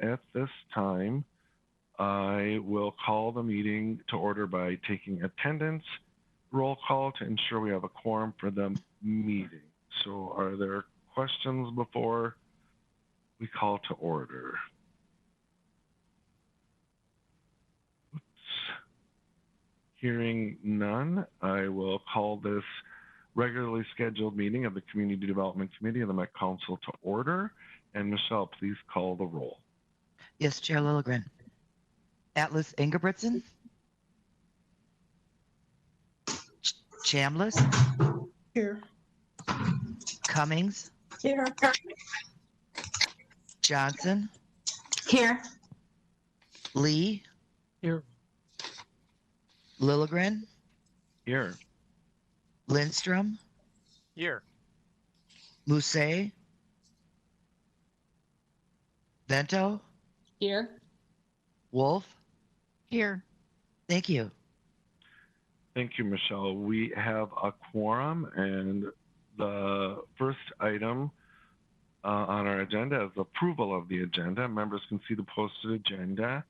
At this time, I will call the meeting to order by taking attendance roll call to ensure we have a quorum for the meeting. So are there questions before we call to order? Oops. Hearing none, I will call this regularly scheduled meeting of the Community Development Committee of the Met Council to order. And Michelle, please call the roll. Yes, Chair Lilligren. Atlas Ingebrigtsen. Chambliss. Here. Cummings. Here. Johnson. Here. Lee. Here. Lilligren. Here. Lindstrom. Here. Mousset. Vento. Here. Wolf. Here. Thank you. Thank you, Michelle. We have a quorum, and the first item on our agenda is approval of the agenda. Members can see the posted agenda,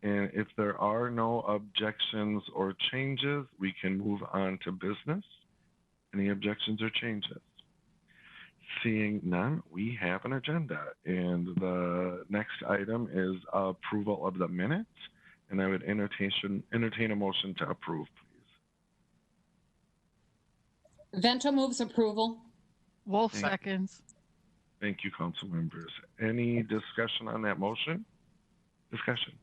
and if there are no objections or changes, we can move on to business. Any objections or changes? Seeing none, we have an agenda, and the next item is approval of the minutes, and I would entertain a motion to approve, please. Vento moves approval. Wolf seconds. Thank you, council members. Any discussion on that motion? Discussion.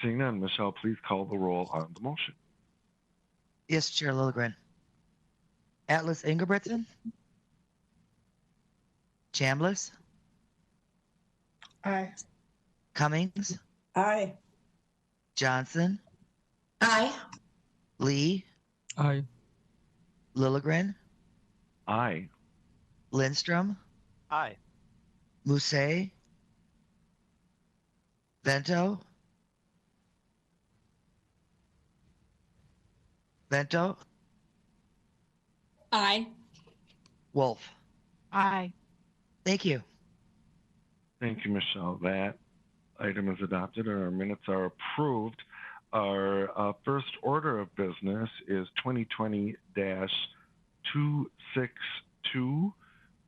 Seeing none, Michelle, please call the roll on the motion. Yes, Chair Lilligren. Atlas Ingebrigtsen. Chambliss. Aye. Cummings. Aye. Johnson. Aye. Lee. Aye. Lilligren. Aye. Lindstrom. Aye. Mousset. Vento. Vento. Aye. Wolf. Aye. Thank you. Thank you, Michelle. That item is adopted and our minutes are approved. Our first order of business is 2020-262.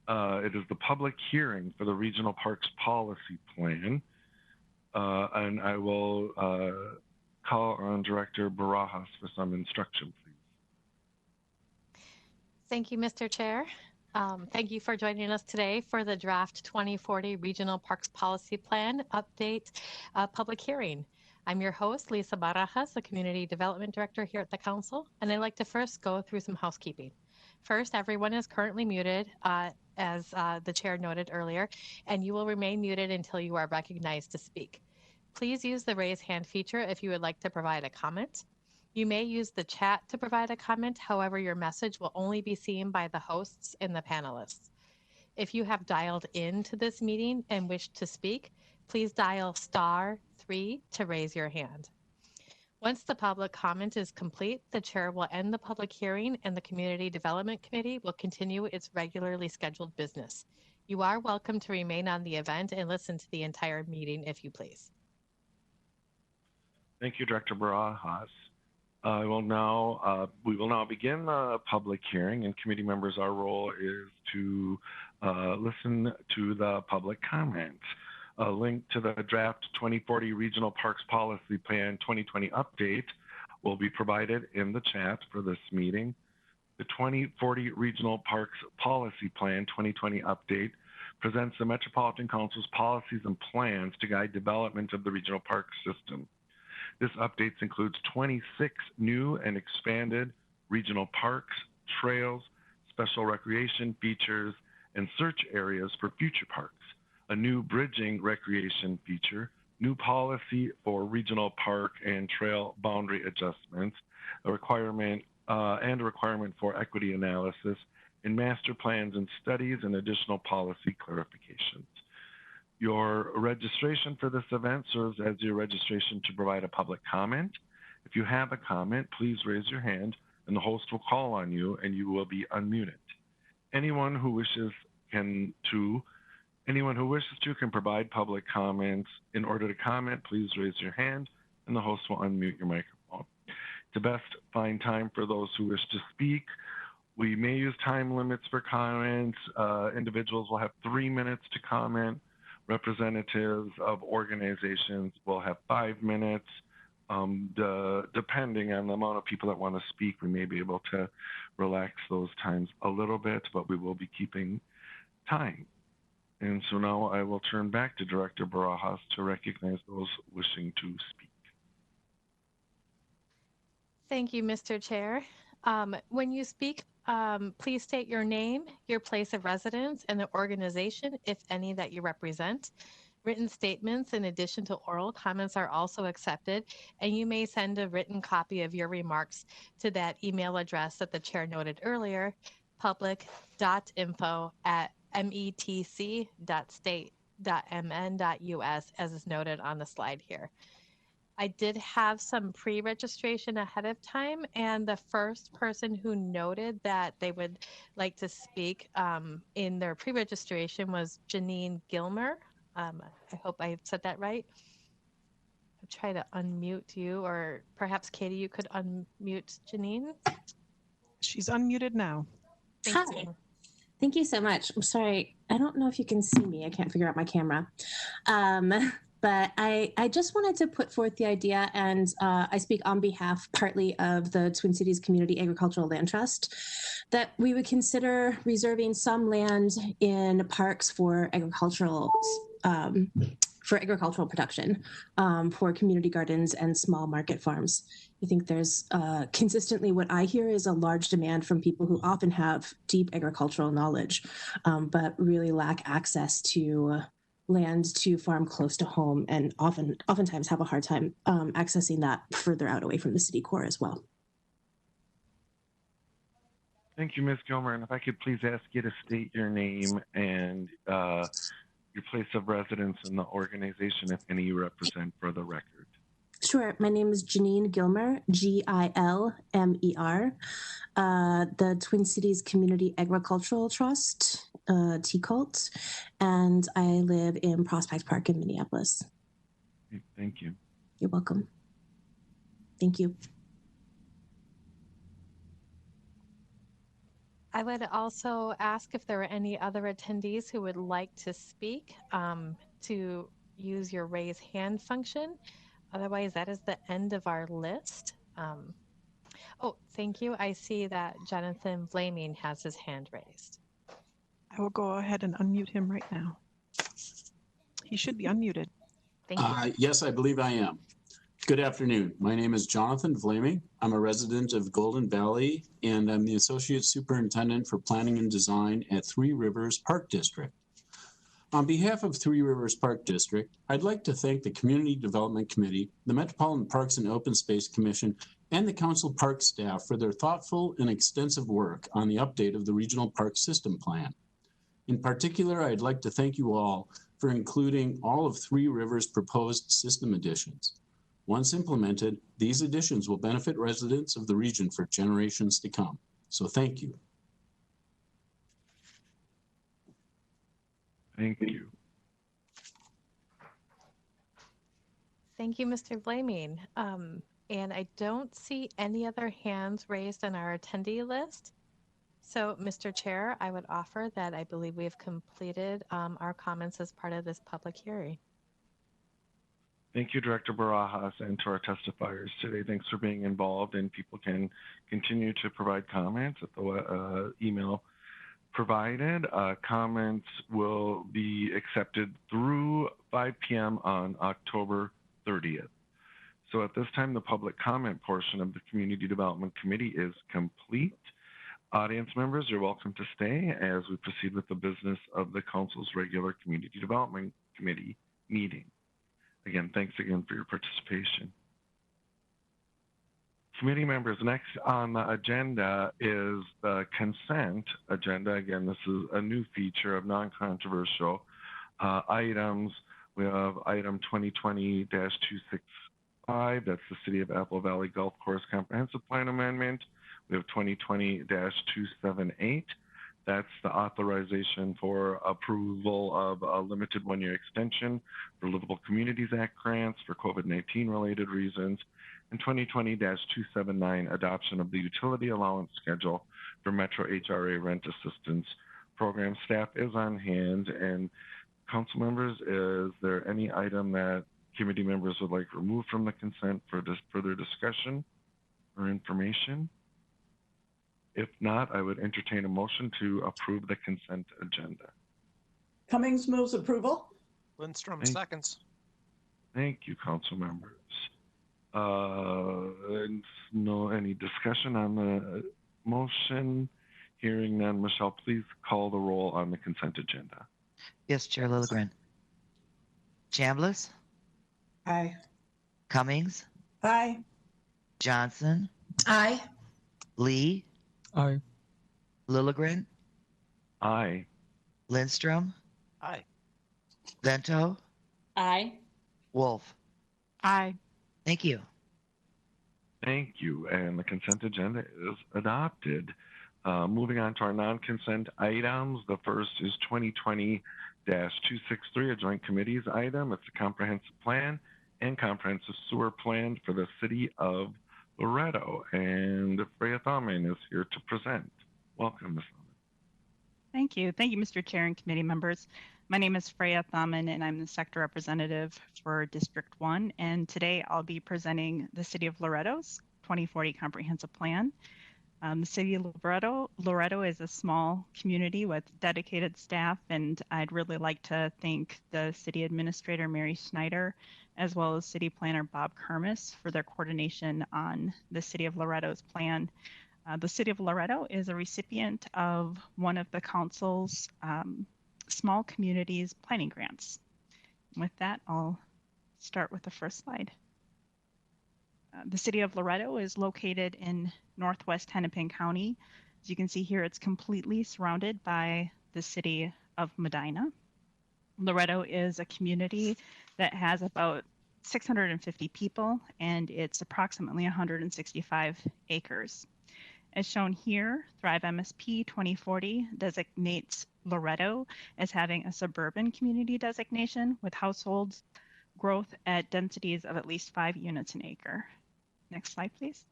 It is the public hearing for the Regional Parks Policy Plan. And I will call on Director Barajas for some instruction, please. Thank you, Mr. Chair. Thank you for joining us today for the draft 2040 Regional Parks Policy Plan update public hearing. I'm your host, Lisa Barajas, the Community Development Director here at the Council, and I'd like to first go through some housekeeping. First, everyone is currently muted, as the chair noted earlier, and you will remain muted until you are recognized to speak. Please use the raise hand feature if you would like to provide a comment. You may use the chat to provide a comment. However, your message will only be seen by the hosts and the panelists. If you have dialed into this meeting and wish to speak, please dial *3 to raise your hand. Once the public comment is complete, the chair will end the public hearing and the Community Development Committee will continue its regularly scheduled business. You are welcome to remain on the event and listen to the entire meeting if you please. Thank you, Director Barajas. We will now begin the public hearing, and committee members, our role is to listen to the public comments. A link to the draft 2040 Regional Parks Policy Plan 2020 update will be provided in the chat for this meeting. The 2040 Regional Parks Policy Plan 2020 update presents the Metropolitan Council's policies and plans to guide development of the regional park system. This update includes 26 new and expanded regional parks, trails, special recreation features, and search areas for future parks, a new bridging recreation feature, new policy for regional park and trail boundary adjustments, a requirement for equity analysis, and master plans and studies and additional policy clarifications. Your registration for this event serves as your registration to provide a public comment. If you have a comment, please raise your hand and the host will call on you and you will be unmuted. Anyone who wishes to Anyone who wishes to can provide public comments. In order to comment, please raise your hand and the host will unmute your microphone. To best find time for those who wish to speak, we may use time limits for comments. Individuals will have 3 minutes to comment. Representatives of organizations will have 5 minutes. Depending on the amount of people that want to speak, we may be able to relax those times a little bit, but we will be keeping time. And so now I will turn back to Director Barajas to recognize those wishing to speak. Thank you, Mr. Chair. When you speak, please state your name, your place of residence, and the organization, if any, that you represent. Written statements, in addition to oral comments, are also accepted, and you may send a written copy of your remarks to that email address that the chair noted earlier, public.info@metc.state.mn.us, as is noted on the slide here. I did have some pre-registration ahead of time, and the first person who noted that they would like to speak in their pre-registration was Janine Gilmer. I hope I said that right. I'll try to unmute you, or perhaps Katie, you could unmute Janine. She's unmuted now. Thank Hi. you. Thank you so much. I'm sorry. I don't know if you can see me. I can't figure out my camera. But I just wanted to put forth the idea, and I speak on behalf partly of the Twin Cities Community Agricultural Land Trust, that we would consider reserving some land in parks for agricultural production, for community gardens and small market farms. I think there's consistently what I hear is a large demand from people who often have deep agricultural knowledge, but really lack access to land to farm close to home, and oftentimes have a hard time accessing that further out away from the city core as well. Thank you, Ms. Gilmer. And if I could please ask you to state your name and your place of residence in the organization, if any, you represent, for the record. Sure. My name is Janine Gilmer, Gilmer. The Twin Cities Community Agricultural Trust, TCULT, and I live in Prospect Park in Minneapolis. Thank you. You're welcome. Thank you. I would also ask if there are any other attendees who would like to speak, to use your raise hand function. Otherwise, that is the end of our list. Oh, thank you. I see that Jonathan Vlaming has his hand raised. I will go ahead and unmute him right now. He should be unmuted. Thank you. Yes, I believe I am. Good afternoon. My name is Jonathan Vlaming. I'm a resident of Golden Valley, and I'm the Associate Superintendent for Planning and Design at Three Rivers Park District. On behalf of Three Rivers Park District, I'd like to thank the Community Development Committee, the Metropolitan Parks and Open Space Commission, and the Council Park staff for their thoughtful and extensive work on the update of the Regional Park System Plan. In particular, I'd like to thank you all for including all of Three Rivers' proposed system additions. Once implemented, these additions will benefit residents of the region for generations to come. So thank you. Thank you. Thank you, Mr. Vlaming. And I don't see any other hands raised on our attendee list. So, Mr. Chair, I would offer that I believe we have completed our comments as part of this public hearing. Thank you, Director Barajas, and to our testifiers today. Thanks for being involved, and people can continue to provide comments at the email provided. Comments will be accepted through 5 p.m. on October 30th. So at this time, the public comment portion of the Community Development Committee is complete. Audience members, you're welcome to stay as we proceed with the business of the Council's regular Community Development Committee meeting. Again, thanks again for your participation. Committee members, next on the agenda is the consent agenda. Again, this is a new feature of non-controversial items. We have item 2020-265, that's the City of Apple Valley Golf Course Comprehensive Plan Amendment. We have 2020-278, That's the authorization for approval of a limited one-year extension for Livable Communities Act grants for COVID-19 related reasons, and 2020-279 adoption of the utility allowance schedule for Metro HRA rent assistance program. Staff is on hand, and council members, is there any item that committee members would like removed from the consent for further discussion or information? If not, I would entertain a motion to approve the consent agenda. Cummings moves approval. Lindstrom Thank- seconds. Thank you, council members. And no, any discussion on the motion? Hearing none, Michelle, please call the roll on the consent agenda. Yes, Chair Lilligren. Chambliss, Aye. Cummings, Aye. Johnson, Aye. Lee, Aye. Lilligren, Aye. Lindstrom, Aye. Vento, Aye. Wolf. Aye. Thank you. Thank you. And the consent agenda is adopted. Moving on to our non-consent items. The first is 2020-263, a joint committees item. It's a comprehensive plan and comprehensive sewer plan for the city of Loretto. And Freya Thalman is here to present. Welcome, Ms. Thalman. Thank you. Thank you, Mr. Chair and committee members. My name is Freya Thalman, and I'm the sector representative for District 1. And today I'll be presenting the City of Loretto's 2040 Comprehensive Plan. The City of Loretto is a small community with dedicated staff, and I'd really like to thank the City Administrator, Mary Schneider, as well as City Planner Bob Kermis for their coordination on the City of Loretto's plan. The City of Loretto is a recipient of one of the Council's small communities planning grants. With that, I'll start with the first slide. The City of Loretto is located in northwest Hennepin County. As you can see here, it's completely surrounded by the City of Medina. Loretto is a community that has about 650 people, and it's approximately 165 acres. As shown here, Thrive MSP 2040 designates Loretto as having a suburban community designation with households growth at densities of at least 5 units an acre. Next slide, please.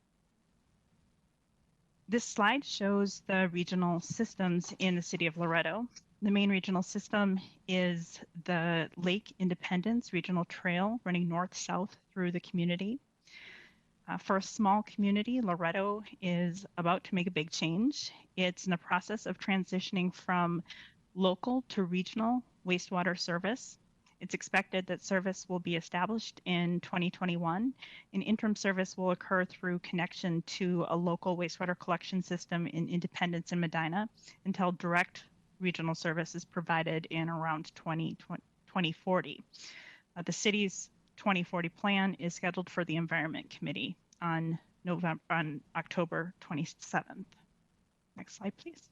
This slide shows the regional systems in the City of Loretto. The main regional system is the Lake Independence Regional Trail running north-south through the community. For a small community, Loretto is about to make a big change. It's in the process of transitioning from local to regional wastewater service. It's expected that service will be established in 2021, and interim service will occur through connection to a local wastewater collection system in Independence and Medina until direct regional service is provided in around 2040. The city's 2040 plan is scheduled for the Environment Committee on October 27th. Next slide, please.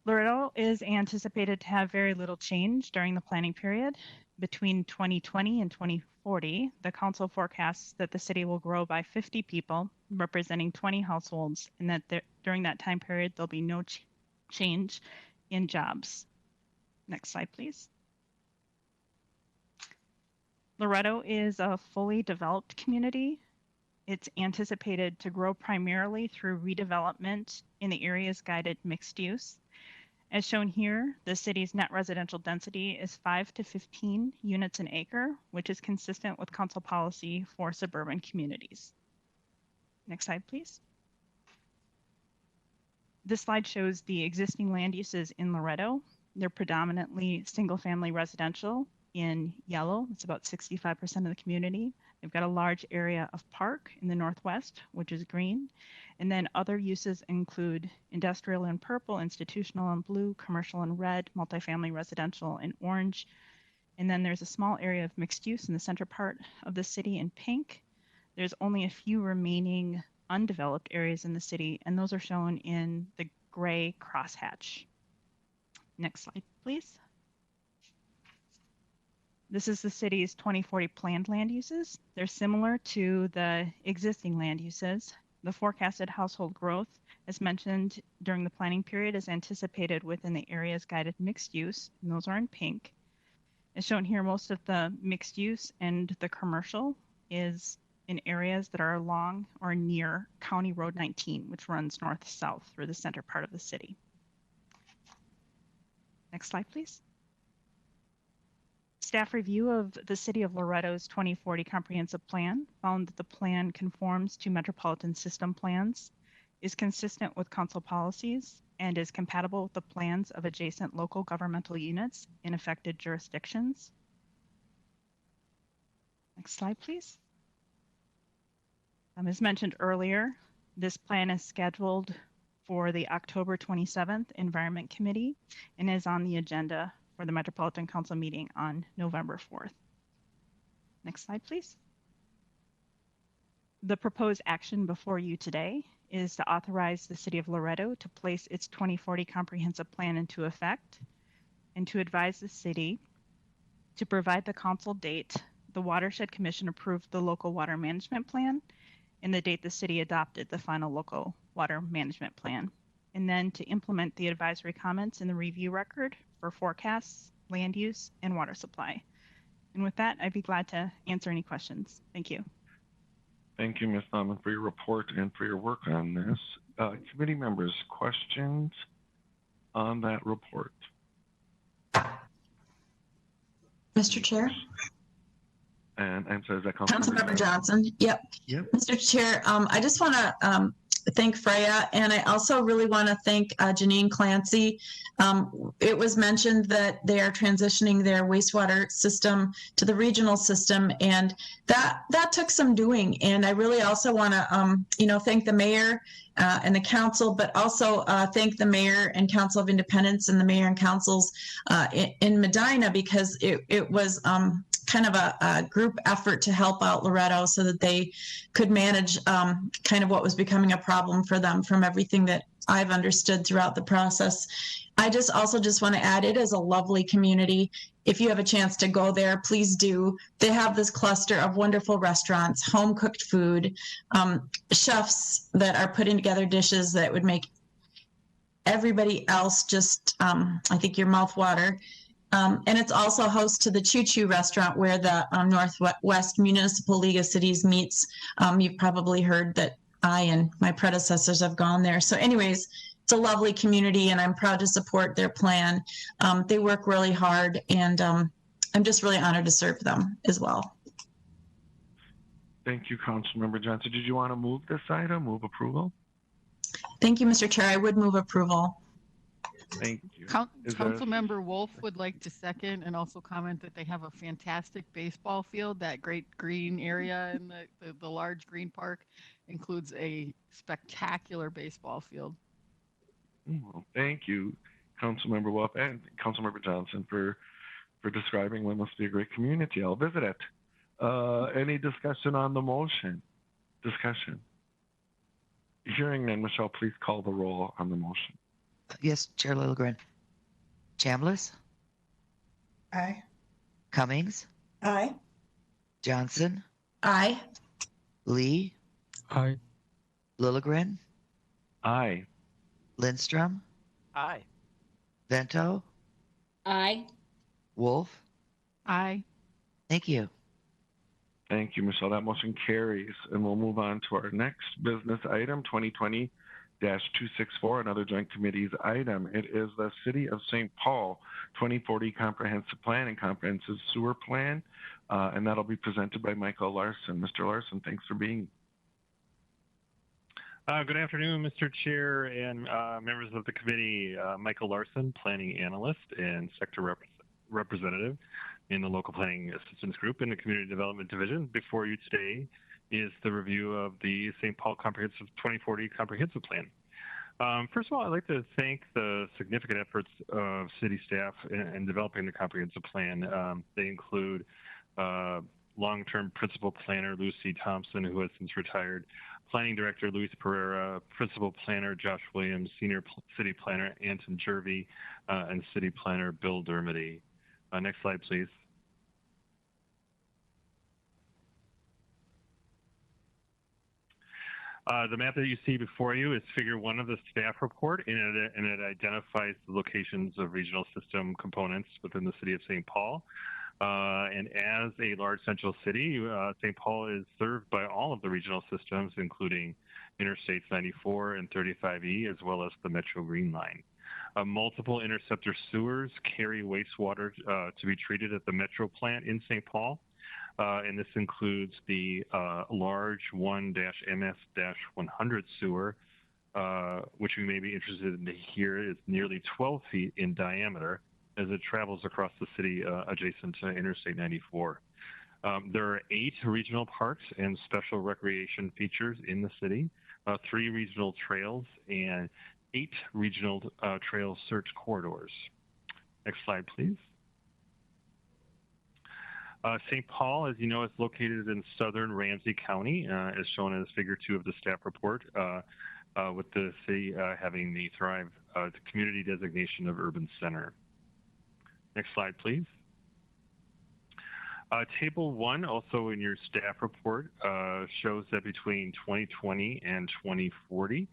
Loretto is anticipated to have very little change during the planning period. Between 2020 and 2040, the council forecasts that the city will grow by 50 people, representing 20 households, and that during that time period, there'll be no change in jobs. Next slide, please. Loretto is a fully developed community. It's anticipated to grow primarily through redevelopment in the area's guided mixed use. As shown here, the city's net residential density is 5 to 15 units an acre, which is consistent with council policy for suburban communities. Next slide, please. This slide shows the existing land uses in Loretto. They're predominantly single-family residential in yellow. It's about 65% of the community. They've got a large area of park in the northwest, which is green. And then other uses include industrial in purple, institutional in blue, commercial in red, multifamily residential in orange. And then there's a small area of mixed use in the center part of the city in pink. There's only a few remaining undeveloped areas in the city, and those are shown in the gray crosshatch. Next slide, please. This is the city's 2040 planned land uses. They're similar to the existing land uses. The forecasted household growth, as mentioned during the planning period, is anticipated within the areas guided mixed use, and those are in pink. As shown here, most of the mixed use and the commercial is in areas that are along or near County Road 19, which runs north-south through the center part of the city. Next slide, please. Staff review of the City of Loretto's 2040 Comprehensive Plan found that the plan conforms to metropolitan system plans, is consistent with council policies, and is compatible with the plans of adjacent local governmental units in affected jurisdictions. Next slide, please. As mentioned earlier, this plan is scheduled for the October 27th Environment Committee and is on the agenda for the Metropolitan Council meeting on November 4th. Next slide, please. The proposed action before you today is to authorize the City of Loretto to place its 2040 Comprehensive Plan into effect and to advise the city to provide the council date the Watershed Commission approved the local water management plan and the date the city adopted the final local water management plan, and then to implement the advisory comments in the review record for forecasts, land use, and water supply. And with that, I'd be glad to answer any questions. Thank you. Thank you, Ms. Thomson, for your report and for your work on this. Committee members, questions on that report? Mr. Chair? And I'm sorry, is that Councilmember Johnson? Yep. Mr. Chair, I just want to thank Freya, and I also really want to thank Janine Clancy. It was mentioned that they are transitioning their wastewater system to the regional system, and that took some doing. And I really also want to, thank the mayor and the council, but also thank the mayor and Council of Independence and the mayor and councils in Medina, because it was kind of a group effort to help out Loretto so that they could manage kind of what was becoming a problem for them from everything that I've understood throughout the process. I just want to add, it is a lovely community. If you have a chance to go there, please do. They have this cluster of wonderful restaurants, home cooked food, chefs that are putting together dishes that would make everybody else just, I think, your mouth water. And it's also host to the Choo Choo restaurant where the Northwest Municipal League of Cities meets. You've probably heard that I and my predecessors have gone there. So anyways, it's a lovely community, and I'm proud to support their plan. They work really hard, and I'm just really honored to serve them as well. Thank you, Councilmember Johnson. Did you want to move this item, move approval? Thank you, Mr. Chair. I would move approval. Thank you. Councilmember Wolf would like to second and also comment that they have a fantastic baseball field. That great green area in the large green park includes a spectacular baseball field. Well, thank you, Councilmember Wolf and Councilmember Johnson, for describing what must be a great community. I'll visit it. Any discussion on the motion? Discussion. Hearing none, Michelle, please call the roll on the motion. Yes, Chair Lilligren. Chambliss? Aye. Cummings? Aye. Johnson? Aye. Lee? Aye. Lilligren? Aye. Lindstrom? Aye. Vento? Aye. Wolf? Aye. Thank you. Thank you, Michelle. That motion carries. And we'll move on to our next business item, 2020-264, another joint committees item. It is the City of St. Paul 2040 Comprehensive Plan and Comprehensive Sewer Plan. And that'll be presented by Michael Larson. Mr. Larson, thanks for being. Good afternoon, Mr. Chair and members of the committee. Michael Larson, Planning Analyst and Sector Representative in the Local Planning Assistance Group in the Community Development Division. Before you today is the review of the St. Paul 2040 Comprehensive Plan. First of all, I'd like to thank the significant efforts of city staff in developing the comprehensive plan. They include long-term principal planner Lucy Thompson, who has since retired, planning director Luis Pereira, principal planner Josh Williams, senior city planner Anton Jervey, and city planner Bill Dermody. Next slide, please. The map that you see before you is figure 1 of the staff report, and it identifies the locations of regional system components within the city of St. Paul. And as a large central city, St. Paul is served by all of the regional systems, including Interstates 94 and 35E, as well as the Metro Green Line. Multiple interceptor sewers carry wastewater to be treated at the Metro plant in St. Paul. And this includes the large 1-MS-100 sewer, which we may be interested in here, is nearly 12 feet in diameter as it travels across the city adjacent to Interstate 94. There are 8 regional parks and special recreation features in the city, 3 regional trails, and 8 regional trail search corridors. Next slide, please. St. Paul, as you know, is located in southern Ramsey County, as shown as figure 2 of the staff report, with the city having the Thrive community designation of urban center. Next slide, please. Table 1, also in your staff report, shows that between 2020 and 2040,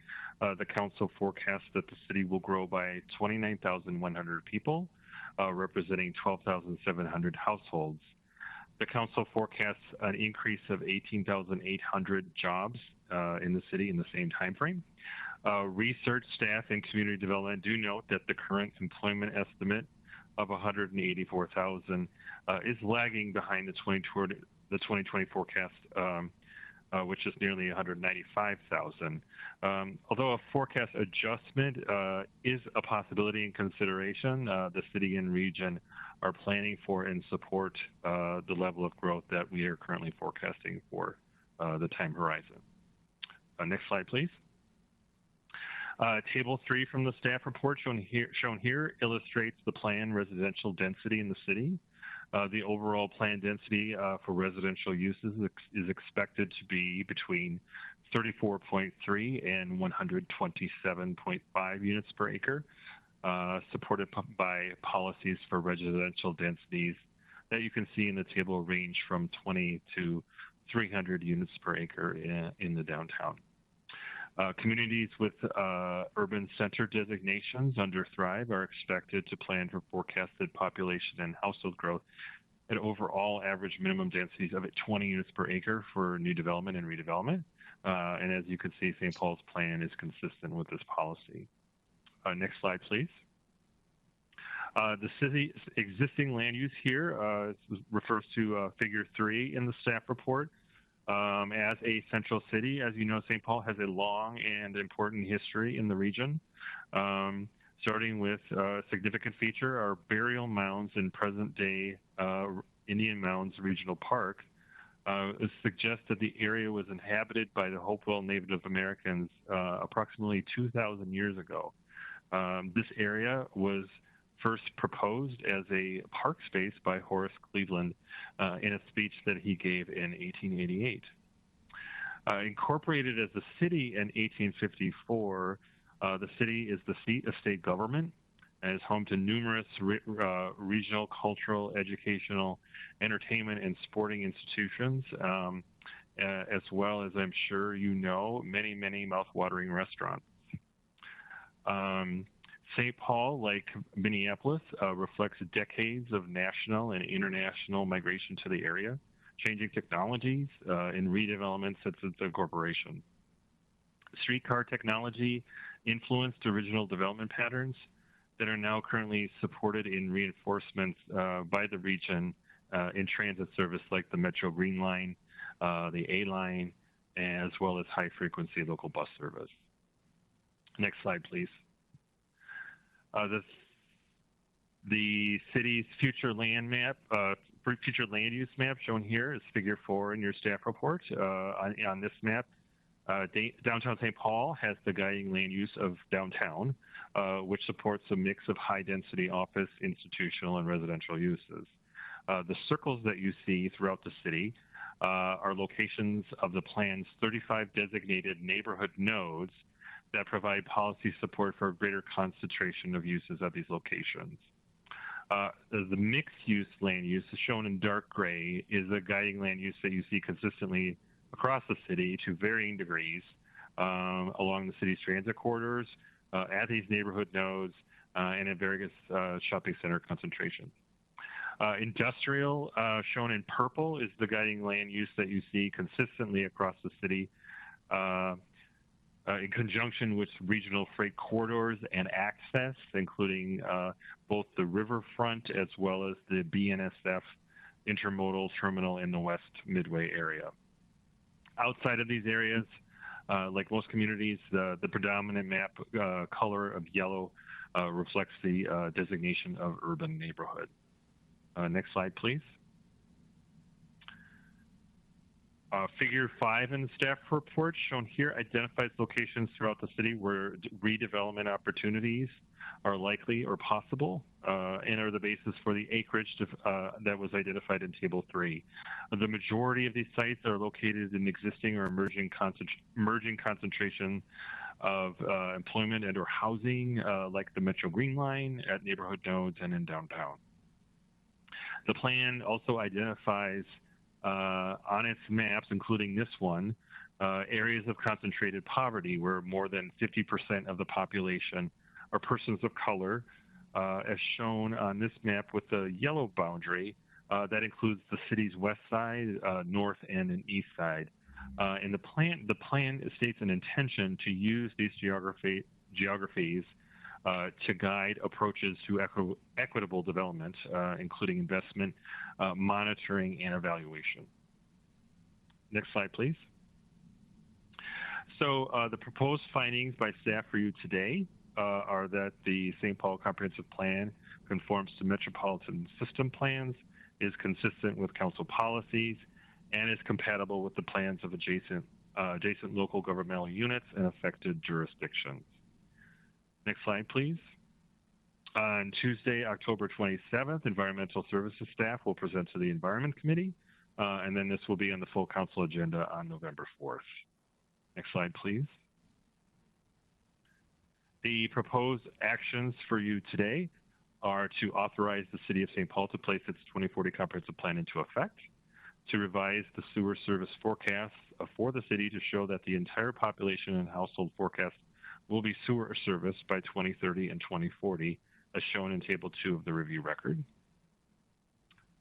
the council forecasts that the city will grow by 29,100 people, representing 12,700 households. The council forecasts an increase of 18,800 jobs in the city in the same time frame. Research staff and community development do note that the current employment estimate of 184,000 is lagging behind the 2020 forecast, which is nearly 195,000. Although a forecast adjustment is a possibility in consideration, the city and region are planning for and support the level of growth that we are currently forecasting for the time horizon. Next slide, please. Table 3 from the staff report shown here illustrates the planned residential density in the city. The overall planned density for residential uses is expected to be between 34.3 and 127.5 units per acre, supported by policies for residential densities that you can see in the table range from 20 to 300 units per acre in the downtown. Communities with urban center designations under Thrive are expected to plan for forecasted population and household growth at overall average minimum densities of 20 units per acre for new development and redevelopment. And as you can see, St. Paul's plan is consistent with this policy. Next slide, please. The city's existing land use here refers to figure 3 in the staff report. As a central city, as you know, St. Paul has a long and important history in the region. Starting with a significant feature, our burial mounds in present-day Indian Mounds Regional Park suggests that the area was inhabited by the Hopewell Native Americans approximately 2,000 years ago. This area was first proposed as a park space by Horace Cleveland in a speech that he gave in 1888. Incorporated as a city in 1854, the city is the seat of state government and is home to numerous regional, cultural, educational, entertainment, and sporting institutions, as well as, I'm sure you know, many, many mouth-watering restaurants. St. Paul, like Minneapolis, reflects decades of national and international migration to the area, changing technologies and redevelopment since its incorporation. Streetcar technology influenced original development patterns that are now currently supported in reinforcements by the region in transit service like the Metro Green Line, the A Line, as well as high-frequency local bus service. Next slide, please. The city's future land map, future land use map shown here is figure 4 in your staff report. On this map, downtown St. Paul has the guiding land use of downtown, which supports a mix of high-density office, institutional, and residential uses. The circles that you see throughout the city are locations of the plan's 35 designated neighborhood nodes that provide policy support for a greater concentration of uses at these locations. The mixed-use land use, shown in dark gray, is a guiding land use that you see consistently across the city to varying degrees along the city's transit corridors, at these neighborhood nodes, and at various shopping center concentrations. Industrial, shown in purple, is the guiding land use that you see consistently across the city in conjunction with regional freight corridors and access, including both the riverfront as well as the BNSF intermodal terminal in the West Midway area. Outside of these areas, like most communities, the predominant map color of yellow reflects the designation of urban neighborhood. Next slide, please. Figure 5 in the staff report shown here identifies locations throughout the city where redevelopment opportunities are likely or possible and are the basis for the acreage that was identified in Table 3. The majority of these sites are located in existing or emerging concentration of employment and or housing like the Metro Green Line at neighborhood nodes and in downtown. The plan also identifies on its maps, including this one, areas of concentrated poverty where more than 50% of the population are persons of color, as shown on this map with the yellow boundary. That includes the city's west side, north, and an east side. And the plan states an intention to use these geographies to guide approaches to equitable development, including investment, monitoring, and evaluation. Next slide, please. So the proposed findings by staff for you today are that the St. Paul Comprehensive Plan conforms to metropolitan system plans, is consistent with council policies, and is compatible with the plans of adjacent local governmental units and affected jurisdictions. Next slide, please. On Tuesday, October 27th, Environmental Services staff will present to the Environment Committee, and then this will be on the full council agenda on November 4th. Next slide, please. The proposed actions for you today are to authorize the City of St. Paul to place its 2040 Comprehensive Plan into effect, to revise the sewer service forecasts for the city to show that the entire population and household forecast will be sewer serviced by 2030 and 2040, as shown in Table 2 of the review record.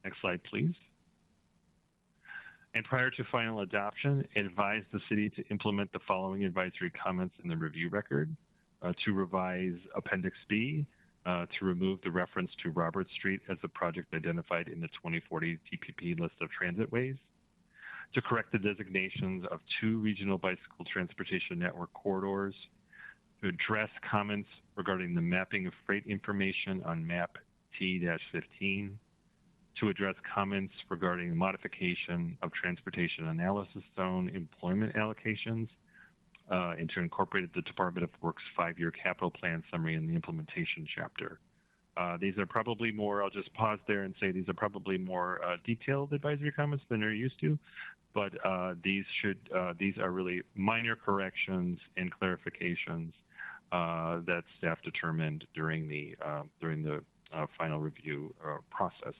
Next slide, please. And prior to final adoption, advise the city to implement the following advisory comments in the review record: to revise Appendix B, to remove the reference to Robert Street as a project identified in the 2040 TPP list of transit ways, to correct the designations of 2 regional bicycle transportation network corridors, to address comments regarding the mapping of freight information on map T-15, to address comments regarding the modification of transportation analysis zone employment allocations, and to incorporate the Department of Works 5-year capital plan summary in the implementation chapter. These are probably more, I'll just pause there and say these are probably more detailed advisory comments than you're used to, but these are really minor corrections and clarifications that staff determined during the final review process.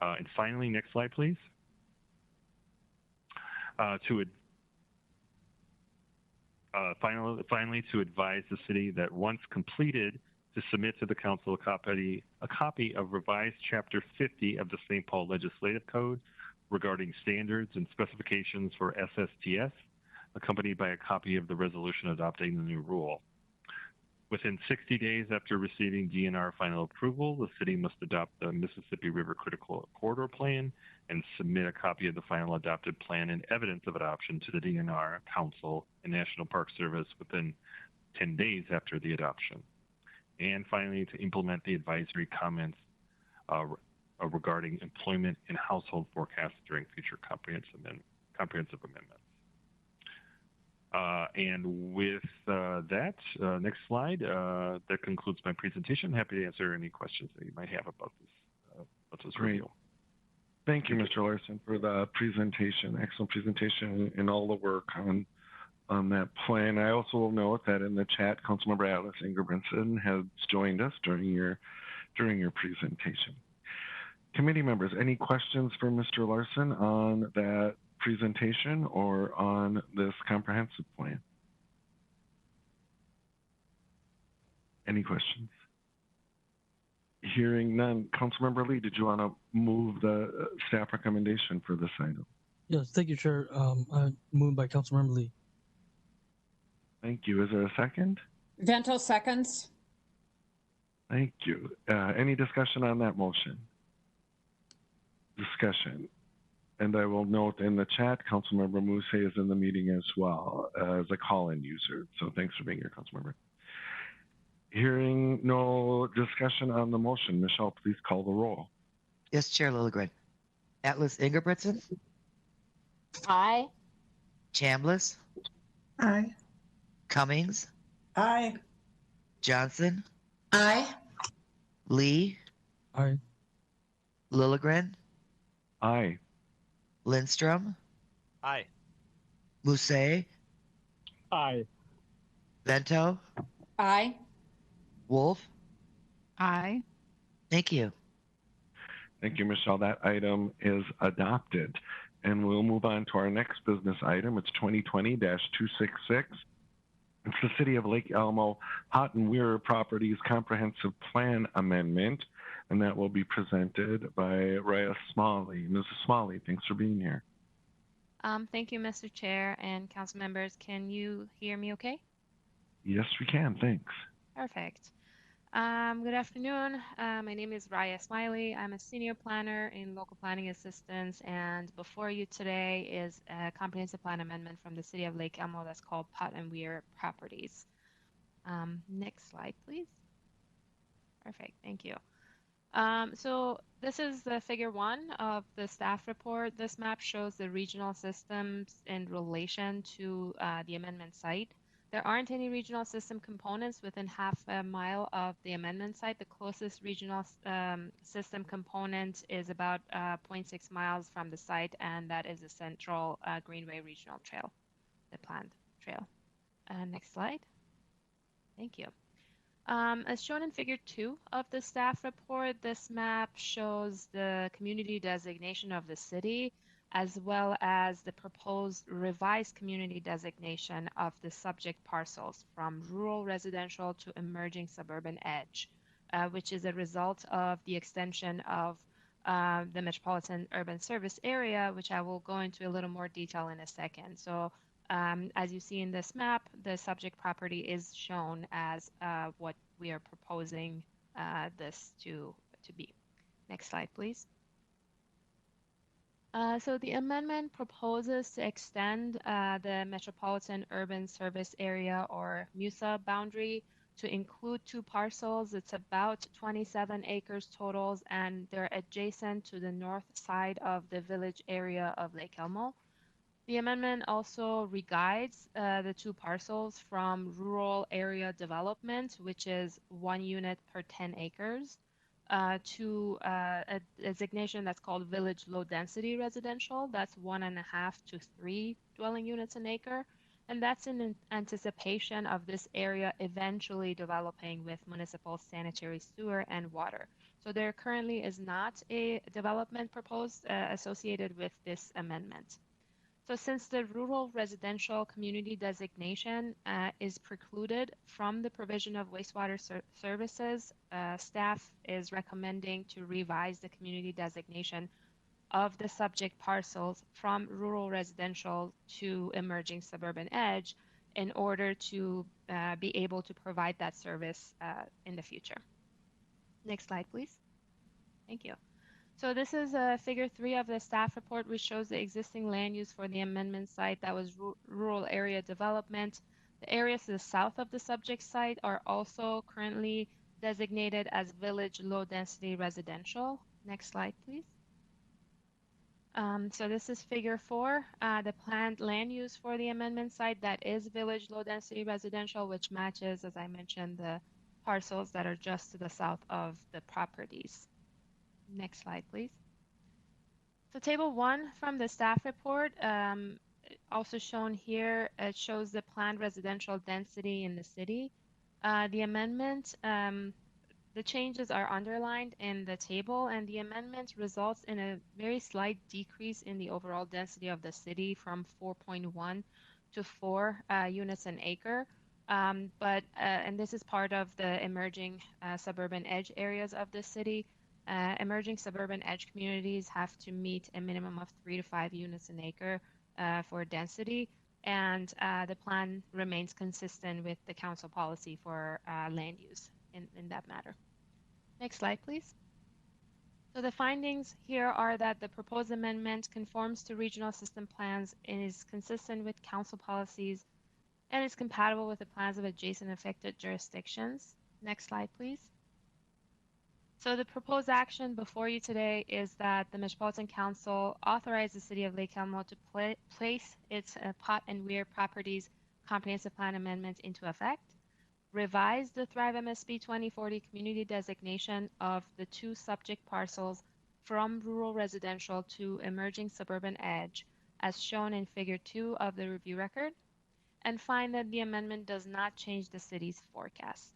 And finally, next slide, please. Finally, to advise the city that once completed, to submit to the council a copy of revised Chapter 50 of the St. Paul Legislative Code regarding standards and specifications for SSTS, accompanied by a copy of the resolution adopting the new rule. Within 60 days after receiving DNR final approval, the city must adopt the Mississippi River Critical Corridor Plan and submit a copy of the final adopted plan and evidence of adoption to the DNR, Council, and National Park Service within 10 days after the adoption. And finally, to implement the advisory comments regarding employment and household forecasts during future comprehensive amendments. And with that, next slide, that concludes my presentation. Happy to answer any questions that you might have about this review. Thank you, Mr. Larson, for the presentation. Excellent presentation and all the work on that plan. I also will note that in the chat, Councilmember Alice Ingerbranson has joined us during your presentation. Committee members, any questions for Mr. Larson on that presentation or on this comprehensive plan? Any questions? Hearing none. Councilmember Lee, did you want to move the staff recommendation for this item? Yes, thank you, Chair. Moved by Councilmember Lee. Thank you. Is there a second? Vento seconds. Thank you. Any discussion on that motion? Discussion. And I will note in the chat, Councilmember Muse is in the meeting as well as a call-in user. So thanks for being here, Councilmember. Hearing no discussion on the motion, Michelle, please call the roll. Yes, Chair Lilligren. Atlas Ingebrigtsen. Aye. Chambliss. Aye. Cummings. Aye. Johnson. Aye. Lee. Aye. Lilligren. Aye. Lindstrom. Aye. Mousse. Aye. Vento. Aye. Wolf. Aye. Thank you. Thank you, Michelle. That item is adopted. And we'll move on to our next business item. It's 2020-266. It's the City of Lake Elmo Hot and Weir Properties Comprehensive Plan Amendment, and that will be presented by Raya Smalley. Mrs. Smalley, thanks for being here. Thank you, Mr. Chair and council members. Can you hear me okay? Yes, we can. Thanks. Perfect. Good afternoon. My name is Raya Smiley. I'm a senior planner in local planning assistance, and before you today is a comprehensive plan amendment from the City of Lake Elmo that's called Pot and Weir Properties. Next slide, please. Perfect. Thank you. So this is the figure 1 of the staff report. This map shows the regional systems in relation to the amendment site. There aren't any regional system components within half a mile of the amendment site. The closest regional system component is about 0.6 miles from the site, and that is the Central Greenway Regional Trail, the planned trail. Next slide. Thank you. As shown in figure 2 of the staff report, this map shows the community designation of the city, as well as the proposed revised community designation of the subject parcels from rural residential to emerging suburban edge, which is a result of the extension of the Metropolitan Urban Service Area, which I will go into a little more detail in a second. So as you see in this map, the subject property is shown as what we are proposing this to be. Next slide, please. So the amendment proposes to extend the Metropolitan Urban Service Area, or MUSA, boundary to include 2 parcels. It's about 27 acres totals, and they're adjacent to the north side of the village area of Lake Elmo. The amendment also re-guides the 2 parcels from rural area development, which is 1 unit per 10 acres, to a designation that's called village low density residential. That's 1.5 to 3 dwelling units an acre. And that's in anticipation of this area eventually developing with municipal sanitary sewer and water. So there currently is not a development proposed associated with this amendment. So since the rural residential community designation is precluded from the provision of wastewater services, staff is recommending to revise the community designation of the subject parcels from rural residential to emerging suburban edge in order to be able to provide that service in the future. Next slide, please. Thank you. So this is figure 3 of the staff report, which shows the existing land use for the amendment site that was rural area development. The areas to the south of the subject site are also currently designated as village low density residential. Next slide, please. So this is figure 4, the planned land use for the amendment site that is village low density residential, which matches, as I mentioned, the parcels that are just to the south of the properties. Next slide, please. So table 1 from the staff report, also shown here, it shows the planned residential density in the city. The amendment, the changes are underlined in the table, and the amendment results in a very slight decrease in the overall density of the city from 4.1 to 4 units an acre. And this is part of the emerging suburban edge areas of the city. Emerging suburban edge communities have to meet a minimum of 3 to 5 units an acre for density, and the plan remains consistent with the council policy for land use in that matter. Next slide, please. So the findings here are that the proposed amendment conforms to regional system plans and is consistent with council policies and is compatible with the plans of adjacent affected jurisdictions. Next slide, please. So the proposed action before you today is that the Metropolitan Council authorize the City of Lake Elmo to place its Pot and Weir Properties Comprehensive Plan Amendment into effect, revise the Thrive MSP 2040 community designation of the 2 subject parcels from rural residential to emerging suburban edge, as shown in Figure 2 of the review record, and find that the amendment does not change the city's forecast.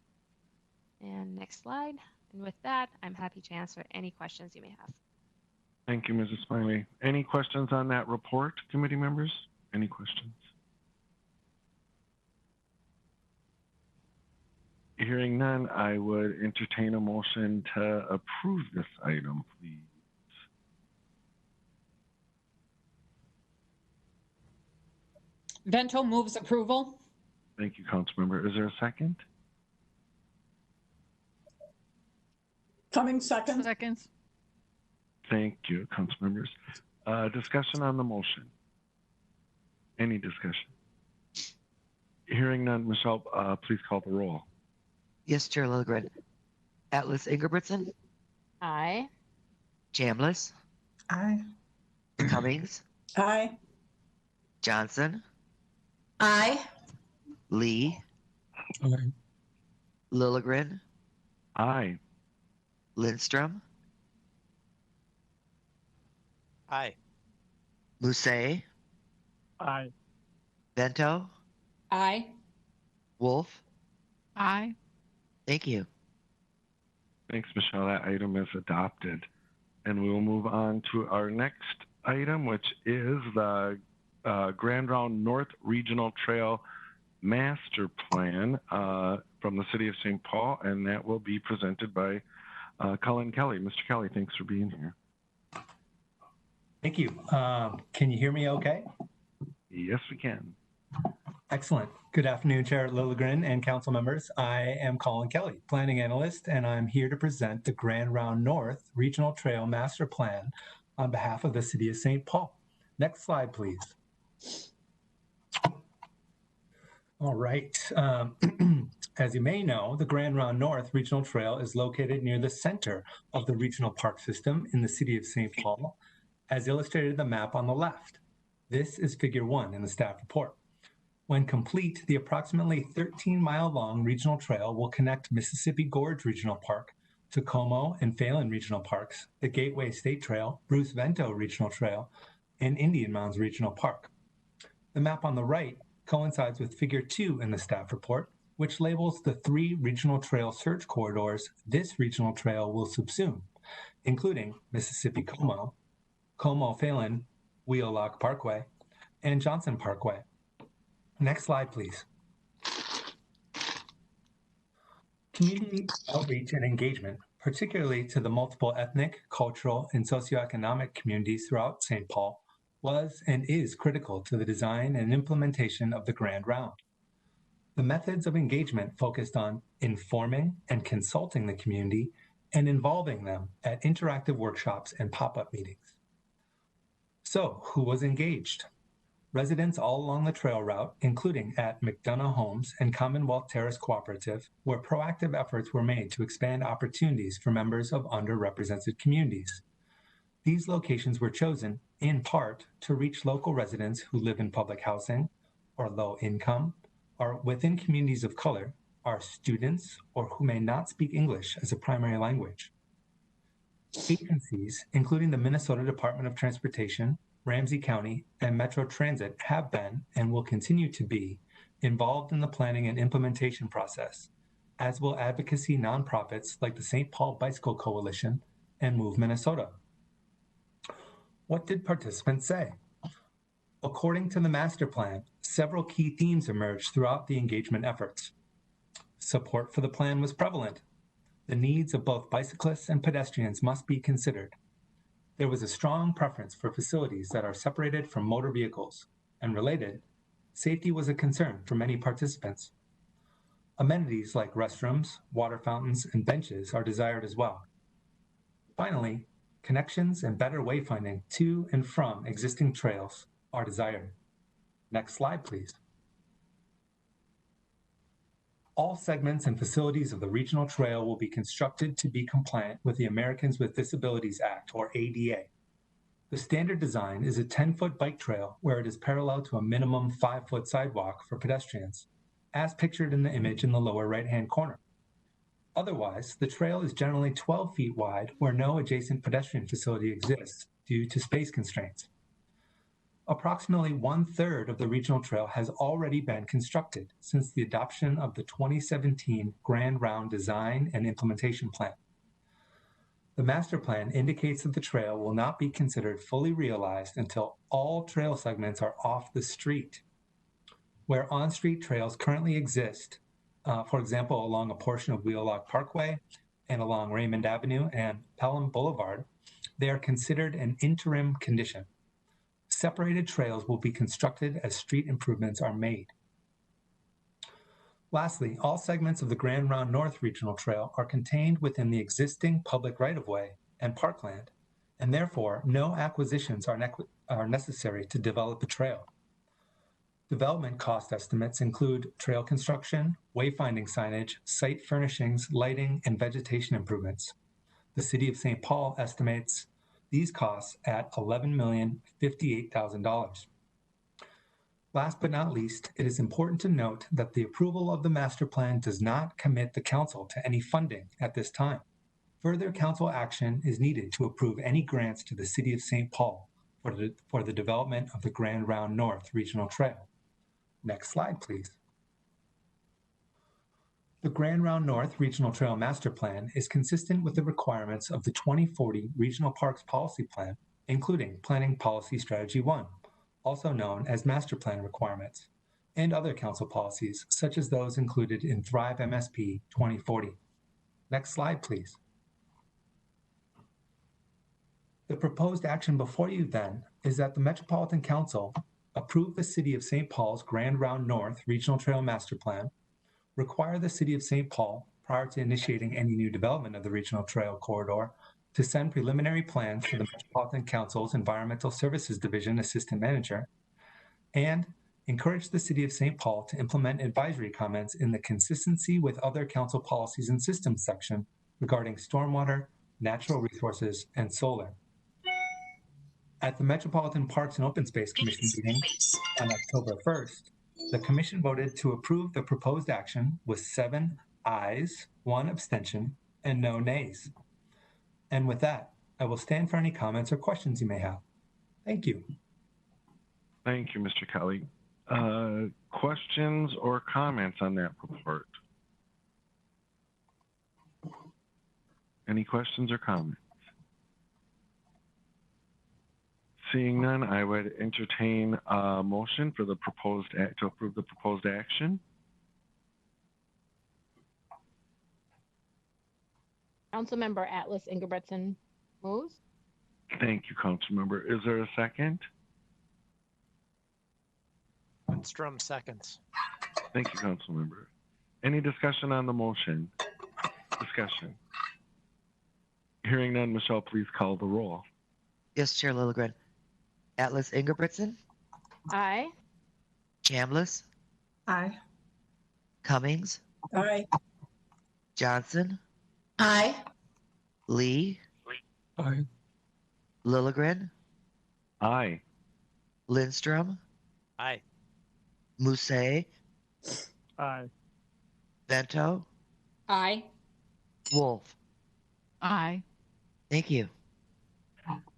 And next slide. And with that, I'm happy to answer any questions you may have. Thank you, Mrs. Smiley. Any questions on that report, committee members? Any questions? Hearing none, I would entertain a motion to approve this item, please. Vento moves approval. Thank you, Councilmember. Is there a second? Coming second. Seconds. Thank you, Councilmembers. Discussion on the motion. Any discussion? Hearing none, Michelle, please call the roll. Yes, Chair Lilligren. Atlas Ingebrigtsen. Aye. Chambliss. Aye. Cummings. Aye. Johnson. Aye. Lee. Aye. Lilligren. Aye. Lindstrom. Aye. Musse. Aye. Vento. Aye. Wolf. Aye. Thank you. Thanks, Michelle. That item is adopted. And we will move on to our next item, which is the Grand Round North Regional Trail Master Plan from the City of St. Paul, and that will be presented by Colin Kelly. Mr. Kelly, thanks for being here. Thank you. Can you hear me okay? Yes, we can. Excellent. Good afternoon, Chair Lilligren and council members. I am Colin Kelly, planning analyst, and I'm here to present the Grand Round North Regional Trail Master Plan on behalf of the City of St. Paul. Next slide, please. All right. As you may know, the Grand Round North Regional Trail is located near the center of the regional park system in the City of St. Paul, as illustrated in the map on the left. This is Figure 1 in the staff report. When complete, the approximately 13-mile-long regional trail will connect Mississippi Gorge Regional Park to Como and Phelan Regional Parks, the Gateway State Trail, Bruce Vento Regional Trail, and Indian Mounds Regional Park. The map on the right coincides with Figure 2 in the staff report, which labels the 3 regional trail search corridors this regional trail will subsume, including Mississippi Como, Como Phelan, Wheelock Parkway, and Johnson Parkway. Next slide, please. Community outreach and engagement, particularly to the multiple ethnic, cultural, and socioeconomic communities throughout St. Paul, was and is critical to the design and implementation of the Grand Round. The methods of engagement focused on informing and consulting the community and involving them at interactive workshops and pop-up meetings. So, who was engaged? Residents all along the trail route, including at McDonough Homes and Commonwealth Terrace Cooperative, where proactive efforts were made to expand opportunities for members of underrepresented communities. These locations were chosen, in part, to reach local residents who live in public housing, or low income, or within communities of color, are students, or who may not speak English as a primary language. Agencies, including the Minnesota Department of Transportation, Ramsey County, and Metro Transit have been, and will continue to be, involved in the planning and implementation process, as will advocacy nonprofits like the St. Paul Bicycle Coalition and Move Minnesota. What did participants say? According to the master plan, several key themes emerged throughout the engagement efforts. Support for the plan was prevalent. The needs of both bicyclists and pedestrians must be considered. There was a strong preference for facilities that are separated from motor vehicles, and related, safety was a concern for many participants. Amenities like restrooms, water fountains, and benches are desired as well. Finally, connections and better wayfinding to and from existing trails are desired. Next slide, please. All segments and facilities of the regional trail will be constructed to be compliant with the Americans with Disabilities Act, or ADA. The standard design is a 10-foot bike trail where it is parallel to a minimum 5-foot sidewalk for pedestrians, as pictured in the image in the lower right-hand corner. Otherwise, the trail is generally 12 feet wide where no adjacent pedestrian facility exists due to space constraints. Approximately 1/3 of the regional trail has already been constructed since the adoption of the 2017 Grand Round Design and Implementation Plan. The master plan indicates that the trail will not be considered fully realized until all trail segments are off the street. Where on-street trails currently exist, for example, along a portion of Wheelock Parkway and along Raymond Avenue and Pelham Boulevard, they are considered an interim condition. Separated trails will be constructed as street improvements are made. Lastly, all segments of the Grand Round North Regional Trail are contained within the existing public right-of-way and parkland, and therefore no acquisitions are necessary to develop the trail. Development cost estimates include trail construction, wayfinding signage, site furnishings, lighting, and vegetation improvements. The City of St. Paul estimates these costs at $11,058,000. Last but not least, it is important to note that the approval of the master plan does not commit the council to any funding at this time. Further council action is needed to approve any grants to the City of St. Paul for the development of the Grand Round North Regional Trail. Next slide, please. The Grand Round North Regional Trail Master Plan is consistent with the requirements of the 2040 Regional Parks Policy Plan, including Planning Policy Strategy 1, also known as Master Plan requirements, and other council policies, such as those included in Thrive MSP 2040. Next slide, please. The proposed action before you then is that the Metropolitan Council approve the City of St. Paul's Grand Round North Regional Trail Master Plan, require the City of St. Paul, prior to initiating any new development of the regional trail corridor, to send preliminary plans to the Metropolitan Council's Environmental Services Division Assistant Manager, and encourage the City of St. Paul to implement advisory comments in the consistency with other council policies and systems section regarding stormwater, natural resources, and solar. At the Metropolitan Parks and Open Space Commission meeting on October 1st, the Commission voted to approve the proposed action with 7 ayes, 1 abstention, and no nays. And with that, I will stand for any comments or questions you may have. Thank you. Thank you, Mr. Kelly. Questions or comments on that report? Any questions or comments? Seeing none, I would entertain a motion for the proposed to approve the proposed action. Councilmember Atlas Ingebretson moves. Thank you, Councilmember. Is there a second? Lindstrom seconds. Thank you, Councilmember. Any discussion on the motion? Discussion. Hearing none, Michelle, please call the roll. Yes, Chair Lilligren. Atlas Ingebretson, Aye. Chambliss, Aye. Cummings, Aye. Johnson, Aye. Lee, Aye. Lilligren, Aye. Lindstrom, Aye. Mousset, Aye. Vento, Aye. Wolf. Aye. Thank you.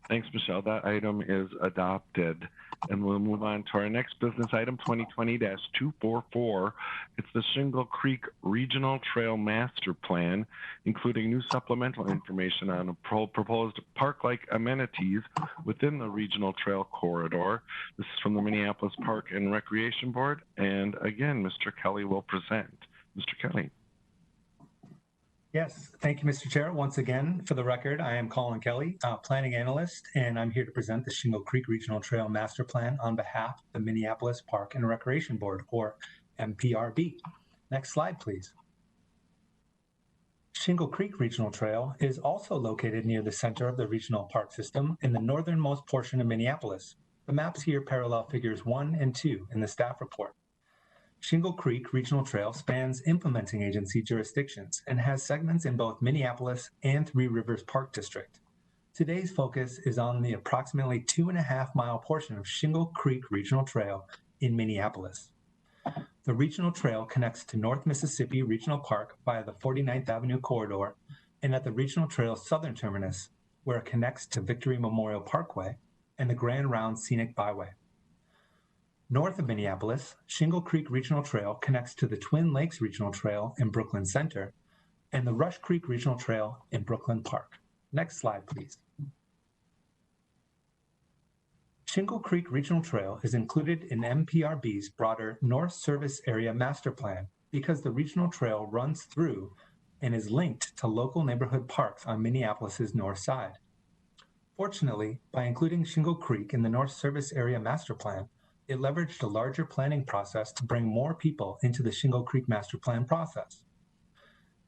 Thanks, Michelle. That item is adopted. And we'll move on to our next business item, 2020-244. It's the Shingle Creek Regional Trail Master Plan, including new supplemental information on proposed park-like amenities within the regional trail corridor. This is from the Minneapolis Park and Recreation Board. And again, Mr. Kelly will present. Mr. Kelly. Yes, thank you, Mr. Chair. Once again, for the record, I am Colin Kelly, planning analyst, and I'm here to present the Shingle Creek Regional Trail Master Plan on behalf of the Minneapolis Park and Recreation Board, or MPRB. Next slide, please. Shingle Creek Regional Trail is also located near the center of the regional park system in the northernmost portion of Minneapolis. The maps here parallel figures 1 and 2 in the staff report. Shingle Creek Regional Trail spans implementing agency jurisdictions and has segments in both Minneapolis and Three Rivers Park District. Today's focus is on the approximately 2.5-mile portion of Shingle Creek Regional Trail in Minneapolis. The regional trail connects to North Mississippi Regional Park via the 49th Avenue corridor and at the regional trail's southern terminus, where it connects to Victory Memorial Parkway and the Grand Round Scenic Byway. North of Minneapolis, Shingle Creek Regional Trail connects to the Twin Lakes Regional Trail in Brooklyn Center and the Rush Creek Regional Trail in Brooklyn Park. Next slide, please. Shingle Creek Regional Trail is included in MPRB's broader North Service Area Master Plan because the regional trail runs through and is linked to local neighborhood parks on Minneapolis's north side. Fortunately, by including Shingle Creek in the North Service Area Master Plan, it leveraged a larger planning process to bring more people into the Shingle Creek Master Plan process.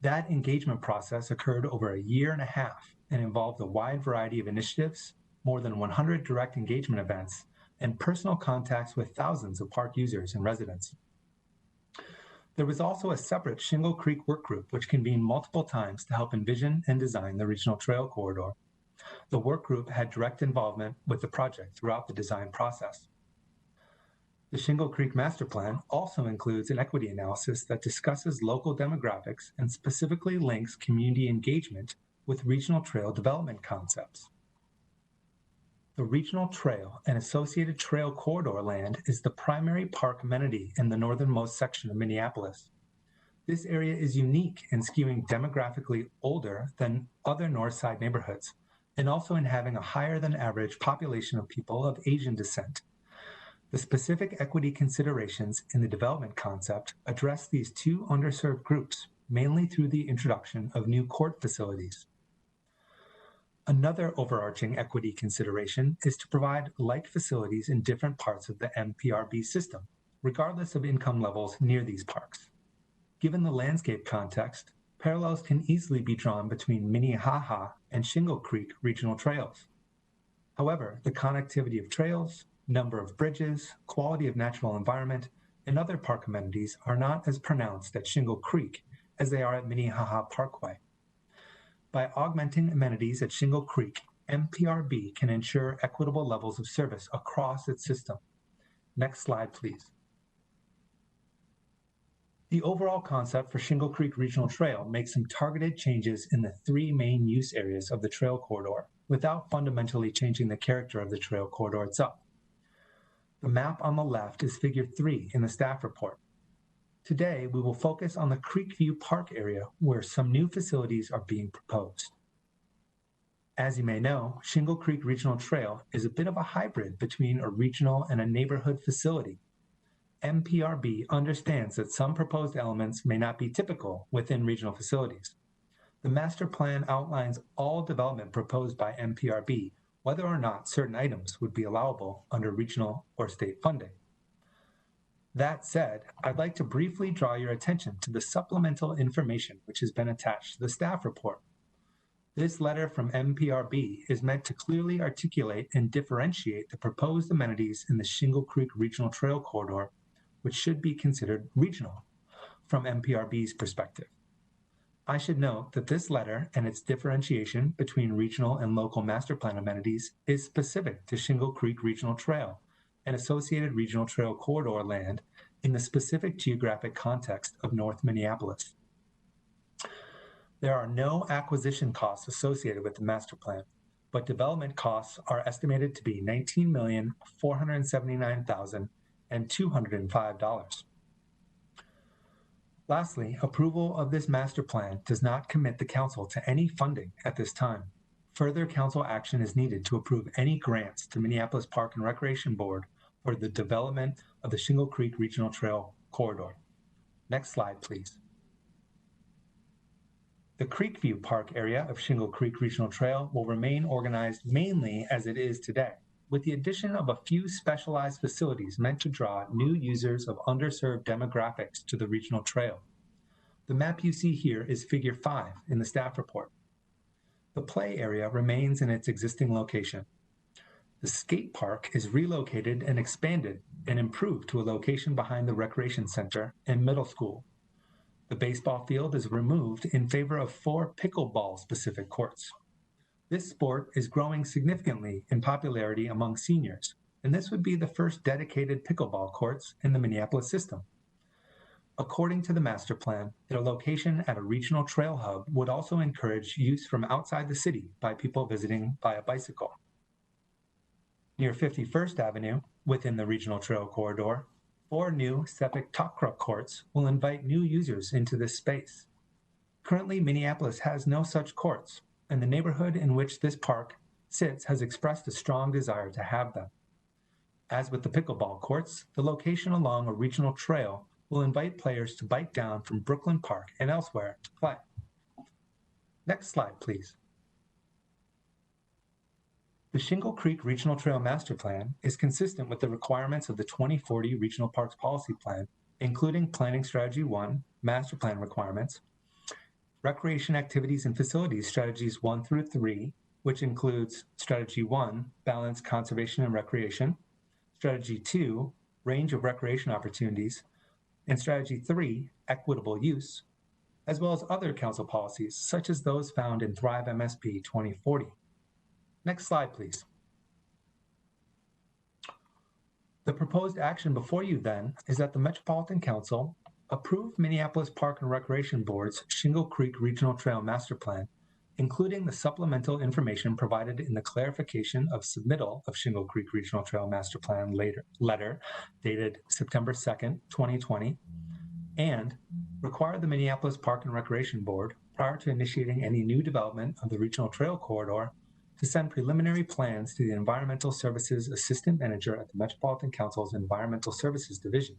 That engagement process occurred over 1.5 years and involved a wide variety of initiatives, more than 100 direct engagement events, and personal contacts with thousands of park users and residents. There was also a separate Shingle Creek work group which convened multiple times to help envision and design the regional trail corridor. The work group had direct involvement with the project throughout the design process. The Shingle Creek Master Plan also includes an equity analysis that discusses local demographics and specifically links community engagement with regional trail development concepts. The regional trail and associated trail corridor land is the primary park amenity in the northernmost section of Minneapolis. This area is unique in skewing demographically older than other north side neighborhoods, and also in having a higher than average population of people of Asian descent. The specific equity considerations in the development concept address these two underserved groups, mainly through the introduction of new court facilities. Another overarching equity consideration is to provide like facilities in different parts of the MPRB system, regardless of income levels near these parks. Given the landscape context, parallels can easily be drawn between Minnehaha and Shingle Creek regional trails. However, the connectivity of trails, number of bridges, quality of natural environment, and other park amenities are not as pronounced at Shingle Creek as they are at Minnehaha Parkway. By augmenting amenities at Shingle Creek, MPRB can ensure equitable levels of service across its system. Next slide, please. The overall concept for Shingle Creek Regional Trail makes some targeted changes in the 3 main use areas of the trail corridor without fundamentally changing the character of the trail corridor itself. The map on the left is figure 3 in the staff report. Today, we will focus on the Creekview Park area where some new facilities are being proposed. As you may know, Shingle Creek Regional Trail is a bit of a hybrid between a regional and a neighborhood facility. MPRB understands that some proposed elements may not be typical within regional facilities. The master plan outlines all development proposed by MPRB, whether or not certain items would be allowable under regional or state funding. That said, I'd like to briefly draw your attention to the supplemental information which has been attached to the staff report. This letter from MPRB is meant to clearly articulate and differentiate the proposed amenities in the Shingle Creek Regional Trail Corridor, which should be considered regional from MPRB's perspective. I should note that this letter and its differentiation between regional and local master plan amenities is specific to Shingle Creek Regional Trail and associated regional trail corridor land in the specific geographic context of North Minneapolis. There are no acquisition costs associated with the master plan. but development costs are estimated to be $19,479,205. Lastly, approval of this master plan does not commit the council to any funding at this time. Further council action is needed to approve any grants to Minneapolis Park and Recreation Board for the development of the Shingle Creek Regional Trail Corridor. Next slide, please. The Creekview Park area of Shingle Creek Regional Trail will remain organized mainly as it is today, with the addition of a few specialized facilities meant to draw new users of underserved demographics to the regional trail. The map you see here is Figure 5 in the staff report. The play area remains in its existing location. The skate park is relocated and expanded and improved to a location behind the recreation center and middle school. The baseball field is removed in favor of 4 pickleball-specific courts. This sport is growing significantly in popularity among seniors, and this would be the first dedicated pickleball courts in the Minneapolis system. According to the master plan, their location at a regional trail hub would also encourage use from outside the city by people visiting by a bicycle. Near 51st Avenue, within the regional trail corridor, 4 new Sepik Takraw courts will invite new users into this space. Currently, Minneapolis has no such courts, and the neighborhood in which this park sits has expressed a strong desire to have them. As with the pickleball courts, the location along a regional trail will invite players to bike down from Brooklyn Park and elsewhere to play. Next slide, please. The Shingle Creek Regional Trail Master Plan is consistent with the requirements of the 2040 Regional Parks Policy Plan, including Planning Strategy 1, Master Plan requirements, Recreation Activities and Facilities Strategies 1 through 3, which includes Strategy 1, Balance, Conservation, and Recreation, Strategy 2, Range of Recreation Opportunities, and Strategy 3, Equitable Use, as well as other council policies, such as those found in Thrive MSP 2040. Next slide, please. The proposed action before you then is that the Metropolitan Council approve Minneapolis Park and Recreation Board's Shingle Creek Regional Trail Master Plan, including the supplemental information provided in the clarification of submittal of Shingle Creek Regional Trail Master Plan letter dated September 2nd, 2020, and require the Minneapolis Park and Recreation Board, prior to initiating any new development of the regional trail corridor, to send preliminary plans to the Environmental Services Assistant Manager at the Metropolitan Council's Environmental Services Division.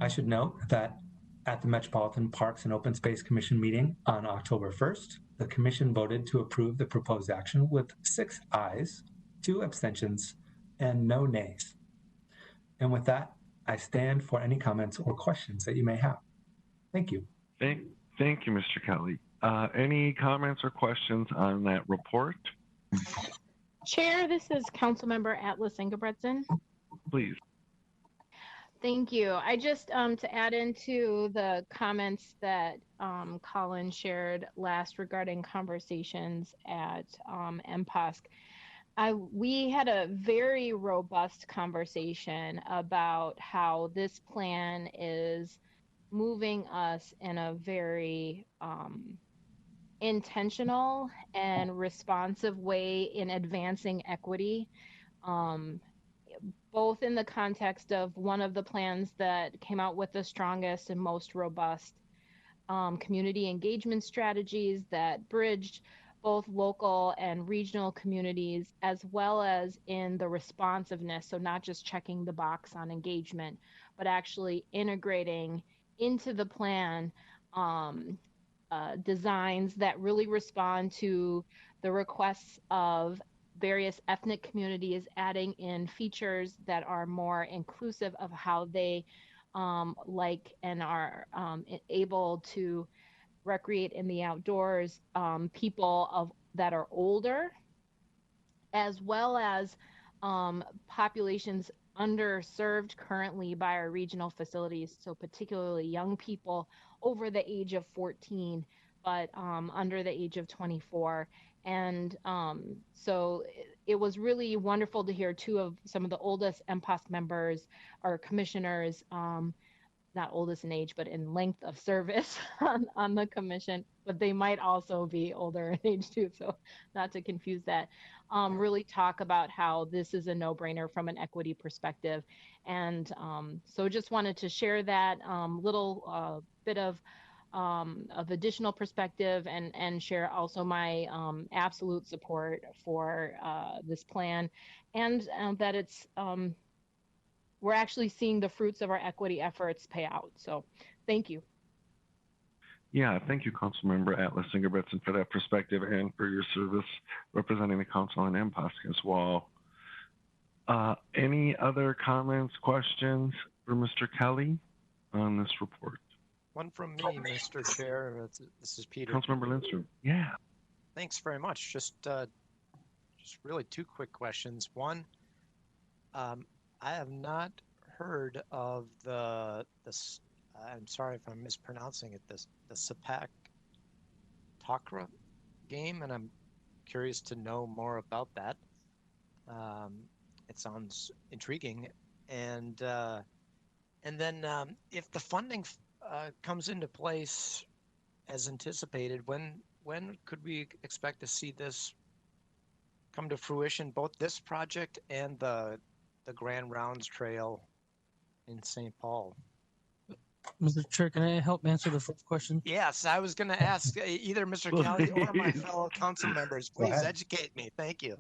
I should note that at the Metropolitan Parks and Open Space Commission meeting on October 1st, the Commission voted to approve the proposed action with 6 ayes, 2 abstentions, and no nays. And with that, I stand for any comments or questions that you may have. Thank you. Thank you, Mr. Kelly. Any comments or questions on that report? Chair, this is Councilmember Atlas Ingebretson. Please. Thank you. I just, to add into the comments that Colin shared last regarding conversations at MPOSC, we had a very robust conversation about how this plan is moving us in a very intentional and responsive way in advancing equity, both in the context of one of the plans that came out with the strongest and most robust community engagement strategies that bridged both local and regional communities, as well as in the responsiveness. So not just checking the box on engagement, but actually integrating into the plan designs that really respond to the requests of various ethnic communities, adding in features that are more inclusive of how they like and are able to recreate in the outdoors, people that are older, as well as populations underserved currently by our regional facilities, so particularly young people over the age of 14, but under the age of 24. And so it was really wonderful to hear some of the oldest MPOSC members or commissioners, not oldest in age, but in length of service on the commission, but they might also be older in age too. So not to confuse that, really talk about how this is a no-brainer from an equity perspective. And so just wanted to share that little bit of additional perspective and share also my absolute support for this plan, and that it's we're actually seeing the fruits of our equity efforts pay out. So thank you. Yeah, thank you, Councilmember Atlas Ingebrigtsen, for that perspective and for your service representing the council in MPOSC as well. Any other comments, questions for Mr. Kelly on this report? One from me, Mr. Chair. This is Peter. Councilmember Lindstrom. Yeah. Thanks very much. Just really two quick questions. One, I have not heard of this. I'm sorry if I'm mispronouncing it. The Sepak Takraw game, and I'm curious to know more about that. It sounds intriguing, and then if the funding comes into place as anticipated, when could we expect to see this come to fruition? Both this project and the Grand Rounds Trail in St. Paul. Mr. Chair, can I help answer the first question? Yes, I was going to ask either Mr. Kelly or my fellow council members. Please educate me. Thank you.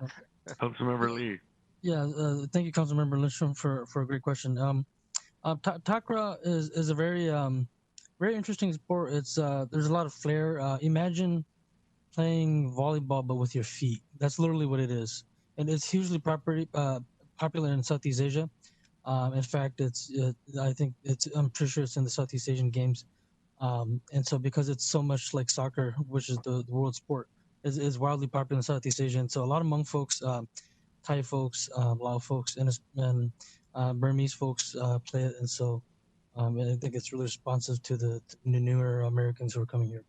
Councilmember Lee. Yeah, thank you, Councilmember Lindstrom, for a great question. Takraw is a very very interesting sport. It's there's a lot of flair. Imagine playing volleyball but with your feet. That's literally what it is, and it's hugely popular in Southeast Asia. In fact, I'm pretty sure it's in the Southeast Asian Games. And so because it's so much like soccer, which is the world sport, is wildly popular in Southeast Asia. And so a lot of Hmong folks, Thai folks, Lao folks, and Burmese folks play it. And so I think it's really responsive to the newer Americans who are coming here.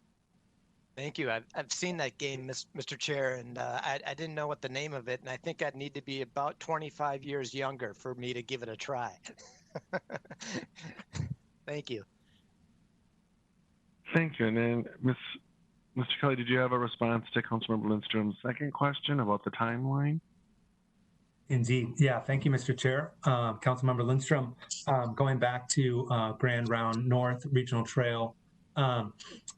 Thank you. I've seen that game, Mr. Chair, and I didn't know what the name of it, and I think I'd need to be about 25 years younger for me to give it a try. Thank you. Thank you. And then, Mr. Kelly, did you have a response to Councilmember Lindstrom's second question about the timeline? Indeed. Yeah. Thank you, Mr. Chair. Councilmember Lindstrom, going back to Grand Round North Regional Trail,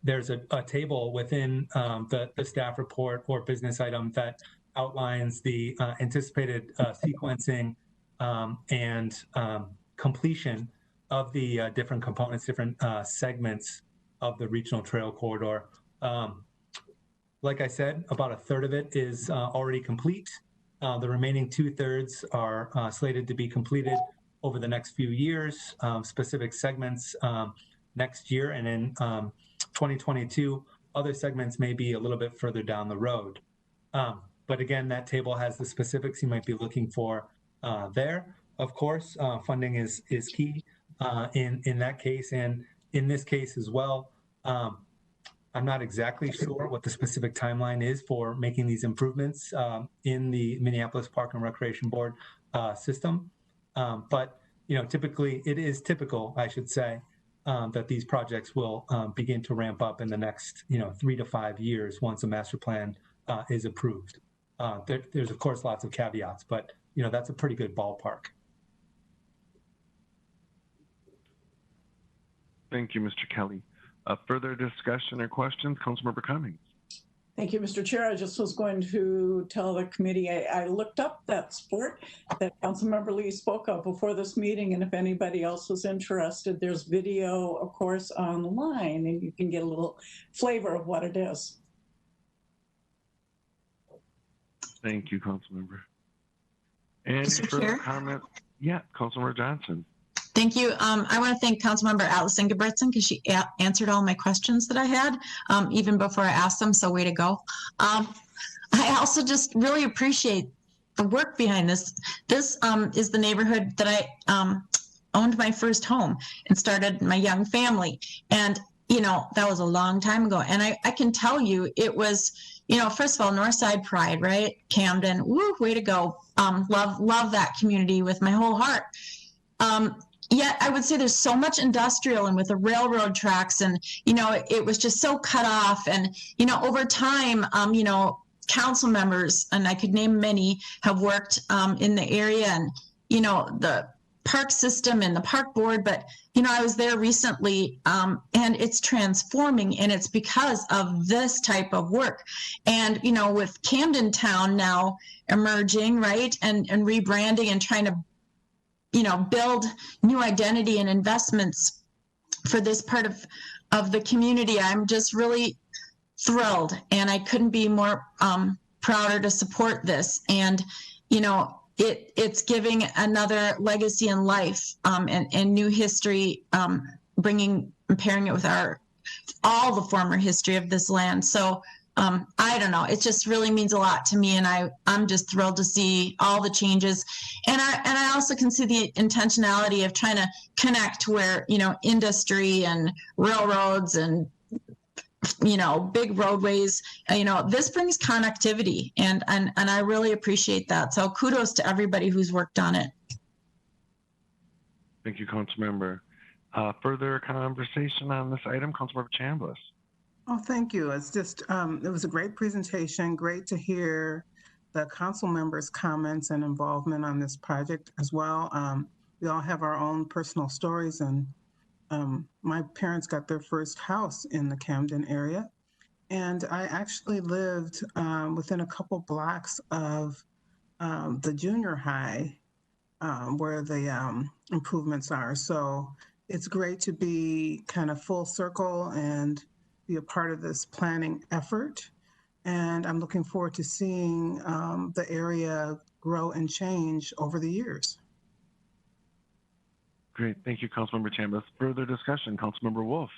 there's a table within the staff report or business item that outlines the anticipated sequencing and completion of the different components, different segments of the regional trail corridor. Like I said, about a third of it is already complete. The remaining 2/3 are slated to be completed over the next few years, specific segments next year, and in 2022, other segments may be a little bit further down the road. But again, that table has the specifics you might be looking for there. Of course, funding is key in that case, and in this case as well. I'm not exactly sure what the specific timeline is for making these improvements in the Minneapolis Park and Recreation Board system. But typically, it is typical, I should say, that these projects will begin to ramp up in the next 3 to 5 years once a master plan is approved. There's of course lots of caveats, but that's a pretty good ballpark. Thank you, Mr. Kelly. Further discussion or questions? Councilmember Cummings. Thank you, Mr. Chair. I just was going to tell the committee I looked up that sport that Councilmember Lee spoke of before this meeting, and if anybody else was interested, there's video, of course, online, and you can get a little flavor of what it is. Thank you, Councilmember. Any further comments? Yeah, Councilmember Johnson. Thank you. I want to thank Councilmember Atlas Ingebrigtsen because she answered all my questions that I had even before I asked them, so way to go. I also just really appreciate the work behind this. This is the neighborhood that I owned my first home and started my young family. And, that was a long time ago. And I can tell you it was, first of all, Northside pride, right? Camden, woo, way to go. Love that community with my whole heart. yet I would say there's so much industrial and with the railroad tracks, and it was just so cut off. And over time, council members, and I could name many, have worked in the area, and the park system and the park board. But I was there recently, and it's transforming, and it's because of this type of work. And with Camden Town now emerging, right, and rebranding and trying to build new identity and investments for this part of the community, I'm just really thrilled, and I couldn't be more prouder to support this. And it's giving another legacy in life, and new history, bringing and pairing it with all the former history of this land. So I don't know, it just really means a lot to me, and I'm just thrilled to see all the changes. And I also can see the intentionality of trying to connect where industry and railroads and big roadways, this brings connectivity, and I really appreciate that. So kudos to everybody who's worked on it. Thank you, Councilmember. Further conversation on this item, Councilmember Chambliss. Oh, thank you. It's just, it was a great presentation. Great to hear the council members' comments and involvement on this project as well. We all have our own personal stories, and my parents got their first house in the Camden area. And I actually lived within a couple blocks of the junior high where the improvements are. So it's great to be kind of full circle and be a part of this planning effort. And I'm looking forward to seeing the area grow and change over the years. Great. Thank you, Councilmember Chambliss. Further discussion, Councilmember Wolf.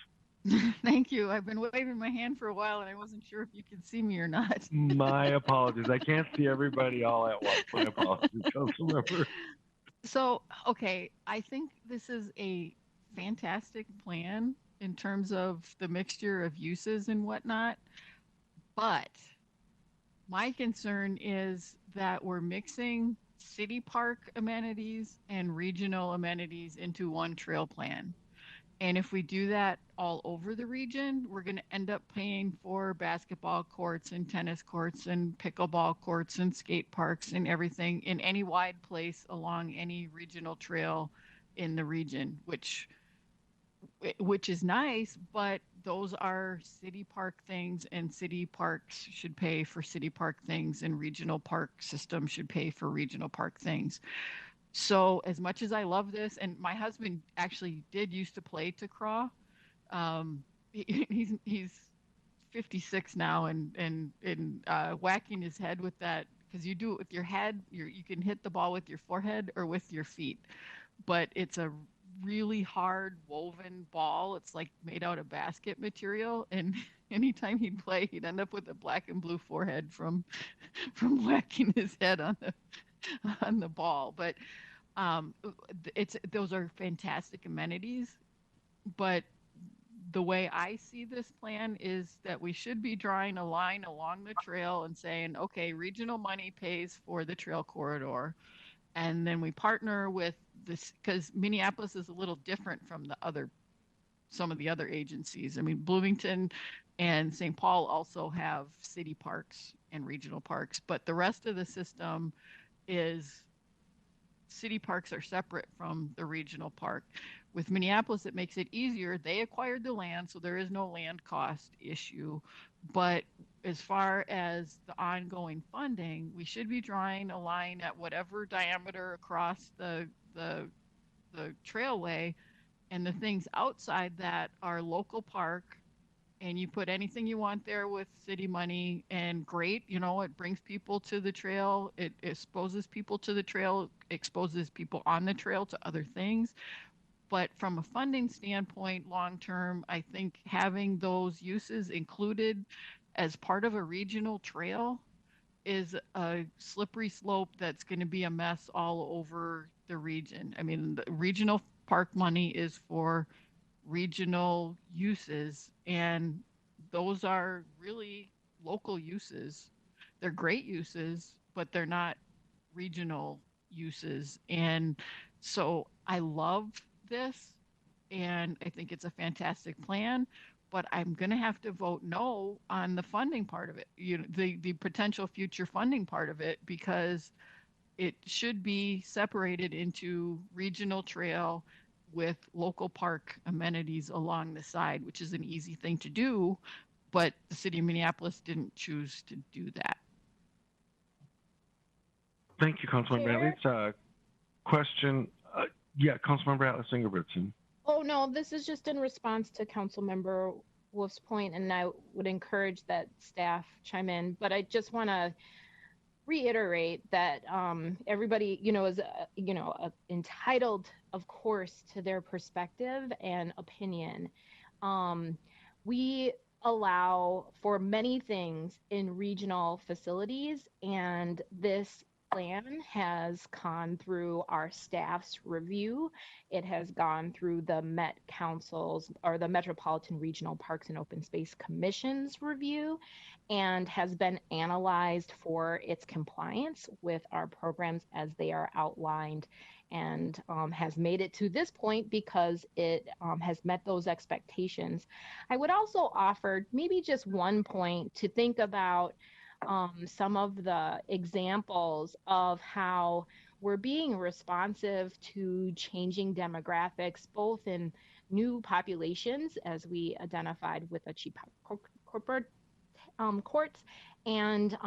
Thank you. I've been waving my hand for a while, and I wasn't sure if you could see me or not. My apologies. I can't see everybody all at once. My apologies, Councilmember. So, okay, I think this is a fantastic plan in terms of the mixture of uses and whatnot. But my concern is that we're mixing city park amenities and regional amenities into one trail plan. And if we do that all over the region, we're going to end up paying for basketball courts and tennis courts and pickleball courts and skate parks and everything in any wide place along any regional trail in the region, which is nice, but those are city park things, and city parks should pay for city park things, and regional park system should pay for regional park things. So as much as I love this, and my husband actually did used to play to craw. He's 56 now, and whacking his head with that, because you do it with your head, you can hit the ball with your forehead or with your feet, but it's a really hard woven ball. It's like made out of basket material, and anytime he'd play, he'd end up with a black and blue forehead from whacking his head on the ball. But those are fantastic amenities. But the way I see this plan is that we should be drawing a line along the trail and saying, okay, regional money pays for the trail corridor, and then we partner with this, because Minneapolis is a little different from some of the other agencies. I mean, Bloomington and St. Paul also have city parks and regional parks, but the rest of the system is city parks are separate from the regional park. With Minneapolis, it makes it easier. They acquired the land, so there is no land cost issue. But as far as the ongoing funding, we should be drawing a line at whatever diameter across the trailway, and the things outside that are local park, and you put anything you want there with city money, and great, it brings people to the trail, it exposes people to the trail, exposes people on the trail to other things. But from a funding standpoint, long term, I think having those uses included as part of a regional trail is a slippery slope that's going to be a mess all over the region. I mean, the regional park money is for regional uses, and those are really local uses. They're great uses, but they're not regional uses. And so I love this, and I think it's a fantastic plan, but I'm going to have to vote no on the funding part of it, the potential future funding part of it, because it should be separated into regional trail with local park amenities along the side, which is an easy thing to do, but the city of Minneapolis didn't choose to do that. Thank you, Councilmember Atlas. Question, yeah, Councilmember Atlas Ingebrigtsen. Oh, no, this is just in response to Councilmember Wolf's point, and I would encourage that staff chime in, but I just want to reiterate that everybody, is, entitled, of course, to their perspective and opinion. We allow for many things in regional facilities, and this plan has gone through our staff's review. It has gone through the Met Council's, or the Metropolitan Regional Parks and Open Space Commission's review, and has been analyzed for its compliance with our programs as they are outlined, and has made it to this point because it has met those expectations. I would also offer maybe just one point to think about some of the examples of how we're being responsive to changing demographics, both in new populations, as we identified with the chief corporate courts, and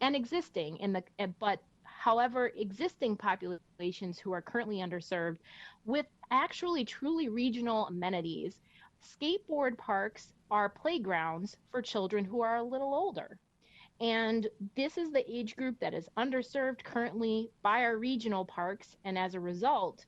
existing in the but however existing populations who are currently underserved with actually truly regional amenities. Skateboard parks are playgrounds for children who are a little older. And this is the age group that is underserved currently by our regional parks. And as a result,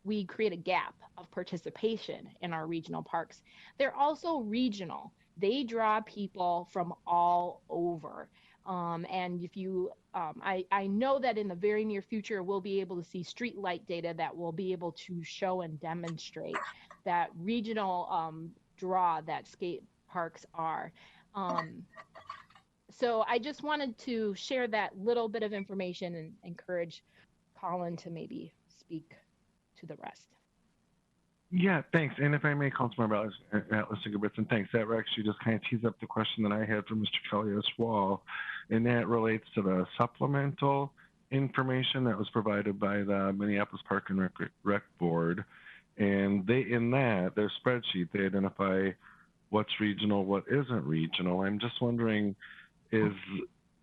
we create a gap of participation in our regional parks. They're also regional. They draw people from all over. And if you, I know that in the very near future, we'll be able to see street light data that will be able to show and demonstrate that regional draw that skate parks are. So I just wanted to share that little bit of information and encourage Colin to maybe speak to the rest. Yeah, thanks. And if I may, Councilmember Atlas Ingebrigtsen, thanks. That actually just kind of tees up the question that I had for Mr. Kelly as well. And that relates to the supplemental information that was provided by the Minneapolis Park and Rec Board. And their spreadsheet, they identify what's regional, what isn't regional. I'm just wondering, is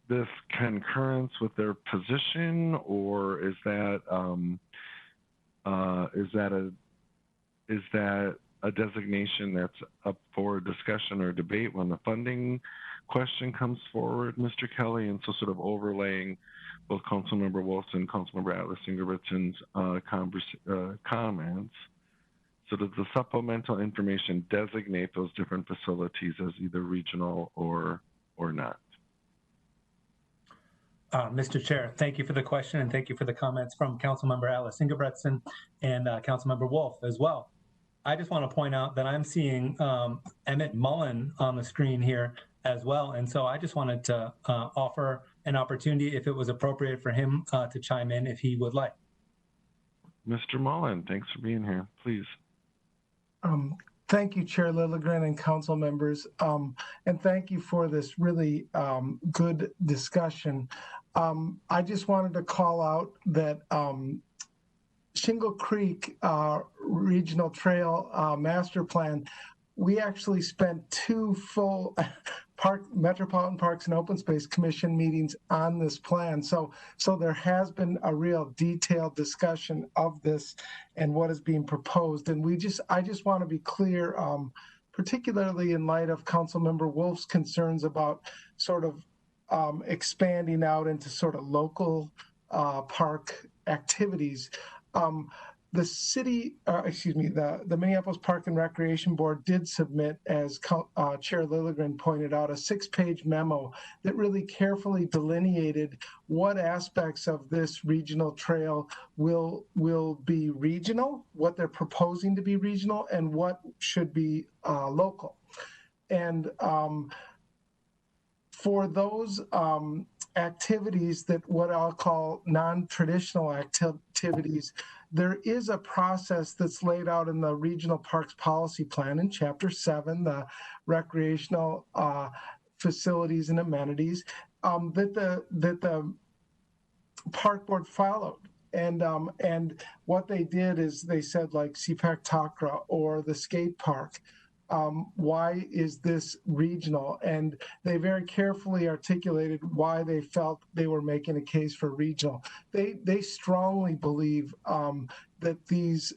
this concurrence with their position, or is that a designation that's up for discussion or debate when the funding question comes forward, Mr. Kelly? And so sort of overlaying both Councilmember Wolf's and Councilmember Atlas Ingebrigtsen's comments. So does the supplemental information designate those different facilities as either regional or not? Mr. Chair, thank you for the question, and thank you for the comments from Councilmember Atlas Ingebrigtsen and Councilmember Wolf as well. I just want to point out that I'm seeing Emmett Mullen on the screen here as well, and so I just wanted to offer an opportunity, if it was appropriate for him to chime in if he would like. Mr. Mullen, thanks for being here. Please. Thank you, Chair Lilligren and council members, and thank you for this really good discussion. I just wanted to call out that Shingle Creek Regional Trail Master Plan, we actually spent 2 full Metropolitan Parks and Open Space Commission meetings on this plan. So there has been a real detailed discussion of this and what is being proposed. And I just want to be clear, particularly in light of Councilmember Wolf's concerns about sort of expanding out into sort of local park activities. The city, the Minneapolis Park and Recreation Board did submit, as Chair Lilligren pointed out, a 6-page memo that really carefully delineated what aspects of this regional trail will be regional, what they're proposing to be regional, and what should be local. And for those activities that what I'll call non-traditional activities, there is a process that's laid out in the Regional Parks Policy Plan in Chapter 7, the recreational facilities and amenities, that the park board followed. And what they did is they said, like CPAC Takra or the skate park, why is this regional? And they very carefully articulated why they felt they were making a case for regional. They strongly believe that these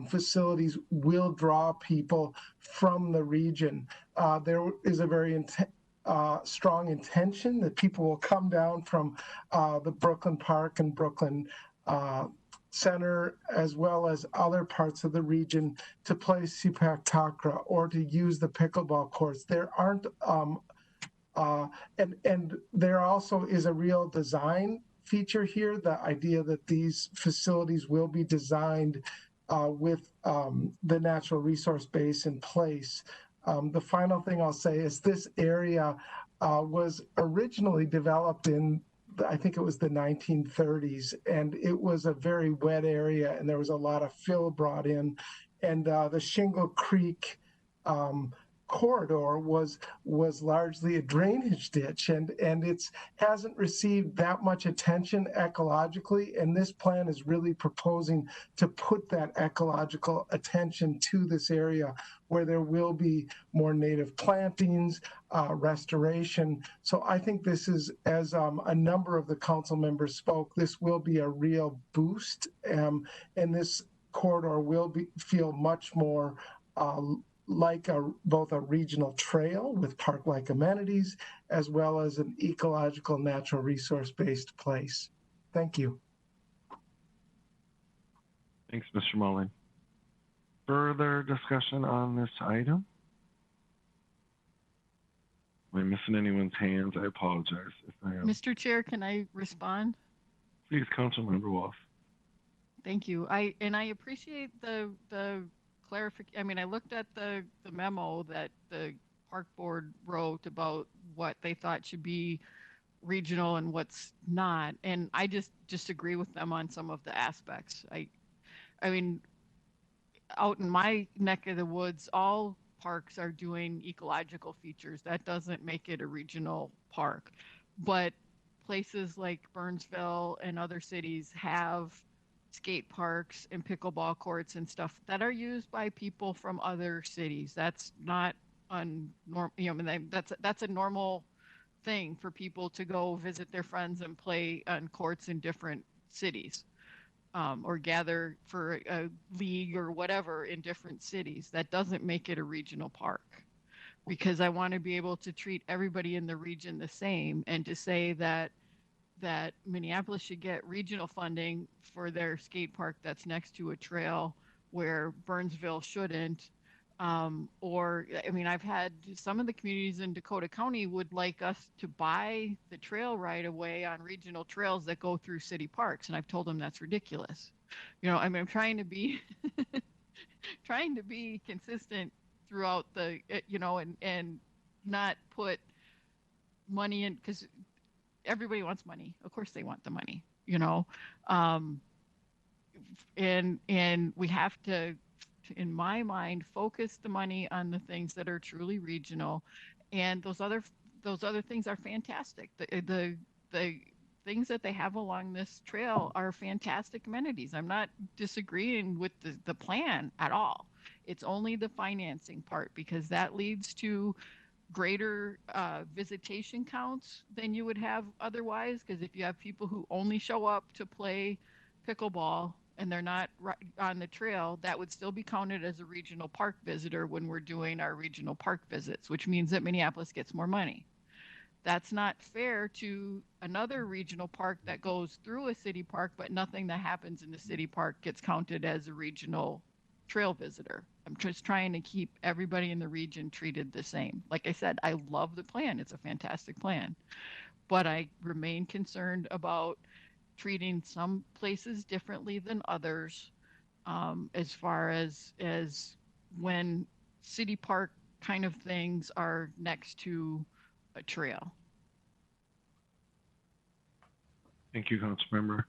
facilities will draw people from the region. There is a very strong intention that people will come down from the Brooklyn Park and Brooklyn Center, as well as other parts of the region, to play CPAC Takra or to use the pickleball courts. There aren't, and there also is a real design feature here, the idea that these facilities will be designed with the natural resource base in place. The final thing I'll say is this area was originally developed in, I think it was the 1930s, and it was a very wet area, and there was a lot of fill brought in, and the Shingle Creek corridor was largely a drainage ditch, and it's hasn't received that much attention ecologically, and this plan is really proposing to put that ecological attention to this area where there will be more native plantings, restoration. So I think this is, as a number of the council members spoke, this will be a real boost, and this corridor will feel much more like both a regional trail with park-like amenities, as well as an ecological natural resource-based place. Thank you. Thanks, Mr. Mullen. Further discussion on this item? Am I missing anyone's hands? I apologize if I am. Mr. Chair, can I respond? Please, Councilmember Wolf. Thank you. I appreciate the clarification. I mean, I looked at the memo that the park board wrote about what they thought should be regional and what's not, and I just disagree with them on some of the aspects. I mean, out in my neck of the woods, all parks are doing ecological features. That doesn't make it a regional park. But places like Burnsville and other cities have skate parks and pickleball courts and stuff that are used by people from other cities. That's not that's a normal thing for people to go visit their friends and play on courts in different cities. Or gather for a league or whatever in different cities. That doesn't make it a regional park, because I want to be able to treat everybody in the region the same, and to say that Minneapolis should get regional funding for their skate park that's next to a trail where Burnsville shouldn't. Or, I mean, I've had some of the communities in Dakota County would like us to buy the trail right away on regional trails that go through city parks. And I've told them that's ridiculous. You know, I mean, I'm trying to be, trying to be consistent throughout the, you know, and not put money in, because everybody wants money. Of course they want the money, you know, and we have to, in my mind, focus the money on the things that are truly regional, and those other things are fantastic. The things that they have along this trail are fantastic amenities. I'm not disagreeing with the plan at all. It's only the financing part, because that leads to greater visitation counts than you would have otherwise. Because if you have people who only show up to play pickleball and they're not on the trail, that would still be counted as a regional park visitor when we're doing our regional park visits, which means that Minneapolis gets more money. That's not fair to another regional park that goes through a city park, but nothing that happens in the city park gets counted as a regional trail visitor. I'm just trying to keep everybody in the region treated the same. Like I said, I love the plan. It's a fantastic plan. But I remain concerned about treating some places differently than others, as far as when city park kind of things are next to a trail. Thank you, Councilmember.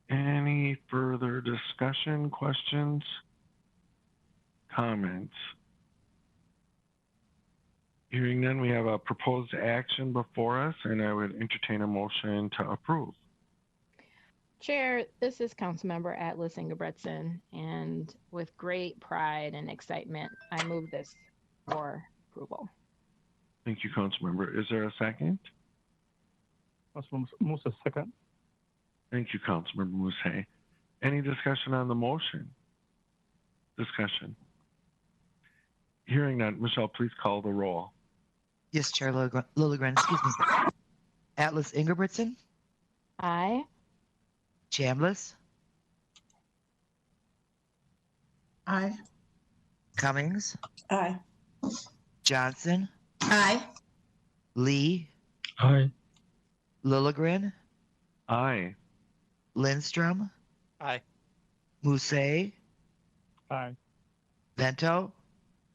Any further discussion, questions, comments? Hearing none, we have a proposed action before us, and I would entertain a motion to approve. Chair, this is Councilmember Atlas Ingebretson, and with great pride and excitement, I move this for approval. Thank you, Councilmember. Is there a second? Councilmember Musa, second. Thank you, Councilmember Musse. Any discussion on the motion? Discussion. Hearing none, Michelle, please call the roll. Yes, Chair Lilligren, excuse me. Atlas Ingebretson, Aye. Chambliss, Aye. Cummings, Aye. Johnson, Aye. Lee, Aye. Lilligren, Aye. Lindstrom, Aye. Musse, Aye. Vento,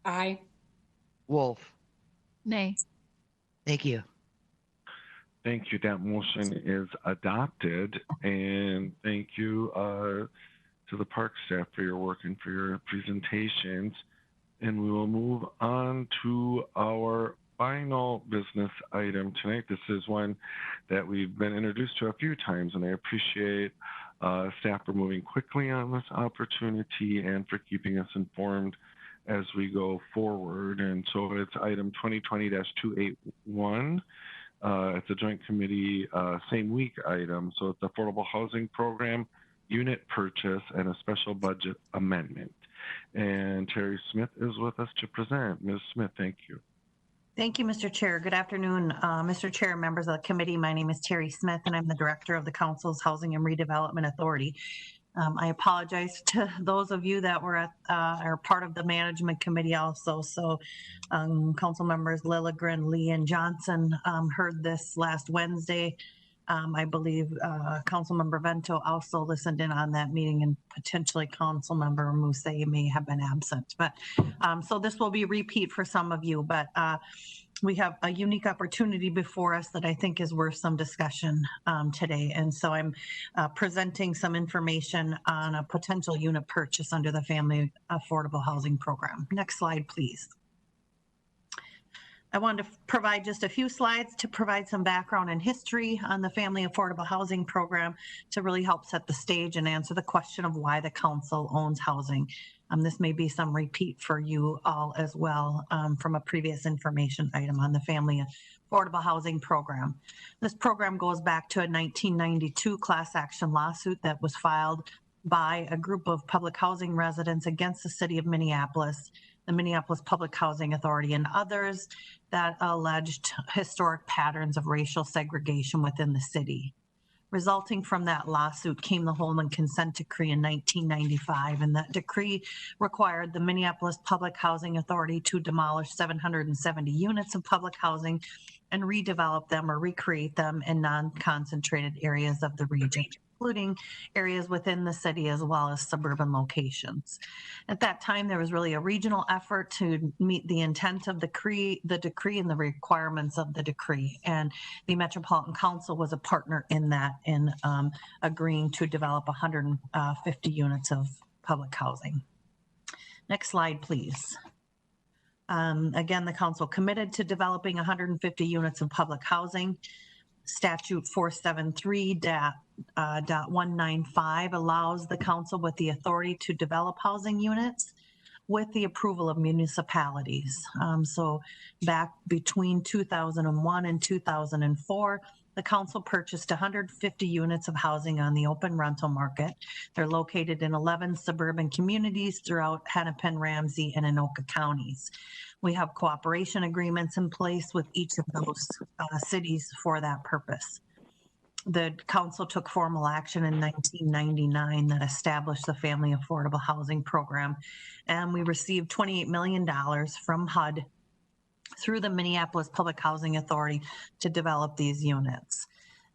Aye. Wolf. Nay. Thank you. Thank you. That motion is adopted. And thank you to the park staff for your work and for your presentations. And we will move on to our final business item tonight. This is one that we've been introduced to a few times, and I appreciate staff for moving quickly on this opportunity and for keeping us informed as we go forward. And so it's item 2020-281. It's a joint committee same week item. So it's affordable housing program, unit purchase, and a special budget amendment. And Terry Smith is with us to present. Ms. Smith, thank you. Thank you, Mr. Chair. Good afternoon, Mr. Chair, members of the committee. My name is Terry Smith, and I'm the director of the Council's Housing and Redevelopment Authority. I apologize to those of you that were at are part of the management committee also. So council members Lilligren, Lee, and Johnson heard this last Wednesday. I believe council member Vento also listened in on that meeting, and potentially council member Musse may have been absent. But so this will be a repeat for some of you, but we have a unique opportunity before us that I think is worth some discussion today. And so I'm presenting some information on a potential unit purchase under the Family Affordable Housing Program. Next slide, please. I wanted to provide just a few slides to provide some background and history on the Family Affordable Housing Program to really help set the stage and answer the question of why the council owns housing. This may be some repeat for you all as well from a previous information item on the Family Affordable Housing Program. This program goes back to a 1992 class action lawsuit that was filed by a group of public housing residents against the city of Minneapolis, the Minneapolis Public Housing Authority, and others that alleged historic patterns of racial segregation within the city. Resulting from that lawsuit came the Holman Consent Decree in 1995, and that decree required the Minneapolis Public Housing Authority to demolish 770 units of public housing and redevelop them or recreate them in non-concentrated areas of the region, including areas within the city as well as suburban locations. At that time, there was really a regional effort to meet the intent of the decree and the requirements of the decree. And the Metropolitan Council was a partner in that, in agreeing to develop 150 units of public housing. Next slide, please. Again, the council committed to developing 150 units of public housing. Statute 473.195 allows the council with the authority to develop housing units with the approval of municipalities. So back between 2001 and 2004, the council purchased 150 units of housing on the open rental market. They're located in 11 suburban communities throughout Hennepin, Ramsey, and Anoka counties. We have cooperation agreements in place with each of those cities for that purpose. The council took formal action in 1999 that established the Family Affordable Housing Program, and we received $28 million from HUD through the Minneapolis Public Housing Authority to develop these units.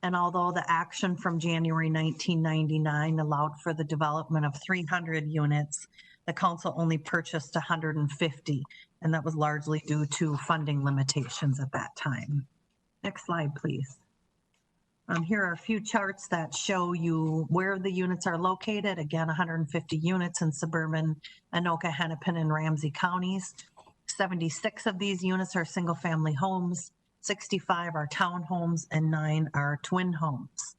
And although the action from January 1999 allowed for the development of 300 units, the council only purchased 150, and that was largely due to funding limitations at that time. Next slide, please. Here are a few charts that show you where the units are located. Again, 150 units in suburban Anoka, Hennepin, and Ramsey counties. 76 of these units are single-family homes, 65 are townhomes, and 9 are twin homes.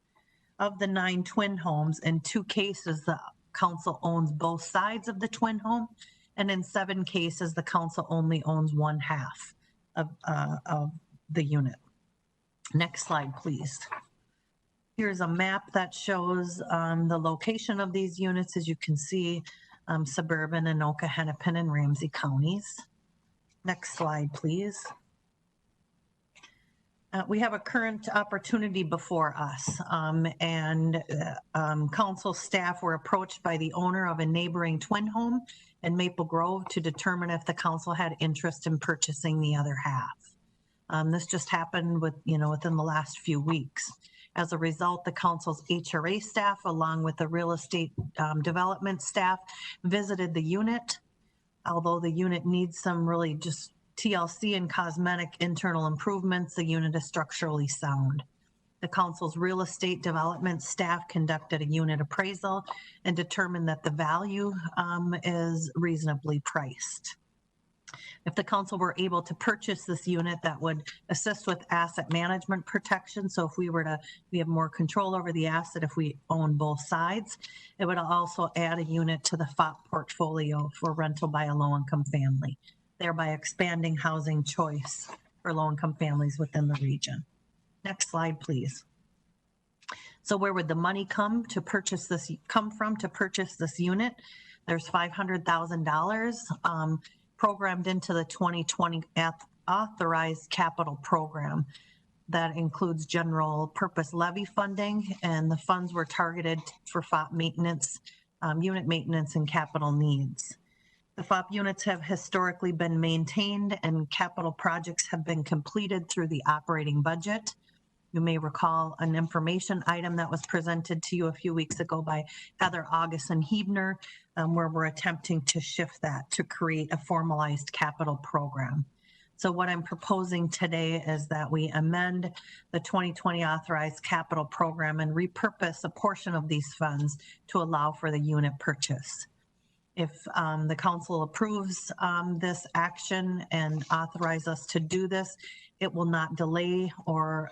Of the 9 twin homes, in 2 cases, the council owns both sides of the twin home, and in 7 cases, the council only owns one half of the unit. Next slide, please. Here's a map that shows the location of these units. As you can see, suburban Anoka, Hennepin, and Ramsey counties. Next slide, please. We have a current opportunity before us, and council staff were approached by the owner of a neighboring twin home in Maple Grove to determine if the council had interest in purchasing the other half. This just happened within the last few weeks. As a result, the council's HRA staff, along with the real estate development staff, visited the unit. Although the unit needs some really just TLC and cosmetic internal improvements, the unit is structurally sound. The council's real estate development staff conducted a unit appraisal and determined that the value is reasonably priced. If the council were able to purchase this unit, that would assist with asset management protection. So if we have more control over the asset if we own both sides. It would also add a unit to the FOP portfolio for rental by a low-income family, thereby expanding housing choice for low-income families within the region. Next slide, please. So where would the money come from to purchase this unit? There's $500,000 programmed into the 2020 authorized capital program. That includes general purpose levy funding, and the funds were targeted for FOP maintenance, unit maintenance, and capital needs. The FOP units have historically been maintained and capital projects have been completed through the operating budget. You may recall an information item that was presented to you a few weeks ago by Heather August and Hebner, where we're attempting to shift that to create a formalized capital program. So what I'm proposing today is that we amend the 2020 authorized capital program and repurpose a portion of these funds to allow for the unit purchase. If the council approves this action and authorize us to do this, it will not delay or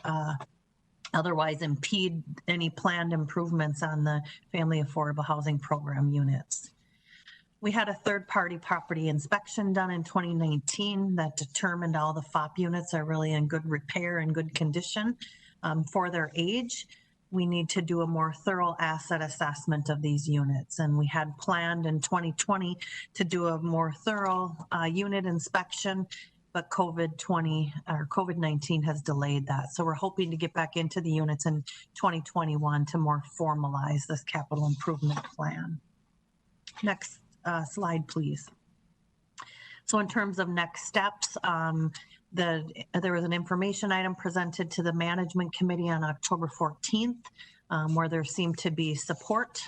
otherwise impede any planned improvements on the Family Affordable Housing Program units. We had a third-party property inspection done in 2019 that determined all the FOP units are really in good repair and good condition for their age. We need to do a more thorough asset assessment of these units, and we had planned in 2020 to do a more thorough unit inspection, but COVID-19 has delayed that. So we're hoping to get back into the units in 2021 to more formalize this capital improvement plan. Next slide, please. So in terms of next steps, there was an information item presented to the management committee on October 14th, where there seemed to be support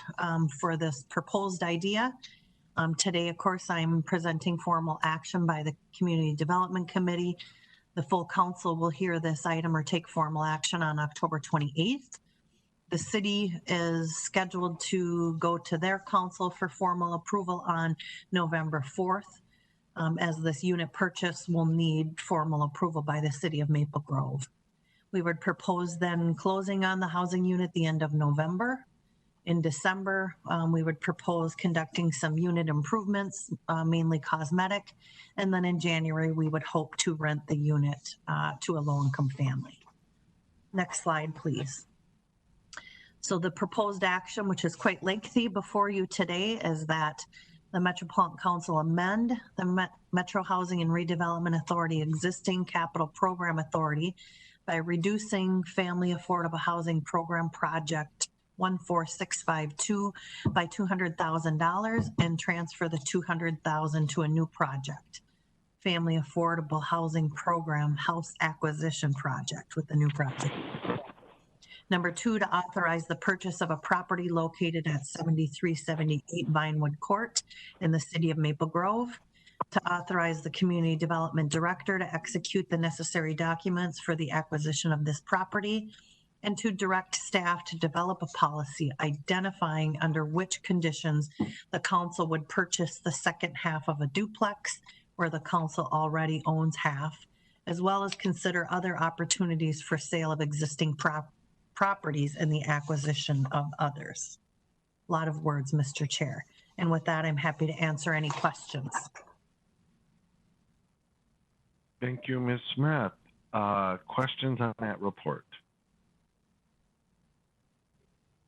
for this proposed idea. Today, of course, I'm presenting formal action by the Community Development Committee. The full council will hear this item or take formal action on October 28th. The city is scheduled to go to their council for formal approval on November 4th, as this unit purchase will need formal approval by the city of Maple Grove. We would propose then closing on the housing unit the end of November. In December, we would propose conducting some unit improvements, mainly cosmetic. And then in January, we would hope to rent the unit to a low-income family. Next slide, please. So the proposed action, which is quite lengthy before you today, is that the Metropolitan Council amend the Metro Housing and Redevelopment Authority existing capital program authority by reducing Family Affordable Housing Program Project 14652 by $200,000 and transfer the $200,000 to a new project, Family Affordable Housing Program House Acquisition Project with the new project. Number 2, to authorize the purchase of a property located at 7378 Vinewood Court in the city of Maple Grove, to authorize the Community Development Director to execute the necessary documents for the acquisition of this property, and to direct staff to develop a policy identifying under which conditions the council would purchase the second half of a duplex where the council already owns half, as well as consider other opportunities for sale of existing properties and the acquisition of others. A lot of words, Mr. Chair. And with that, I'm happy to answer any questions. Thank you, Ms. Smith. Questions on that report?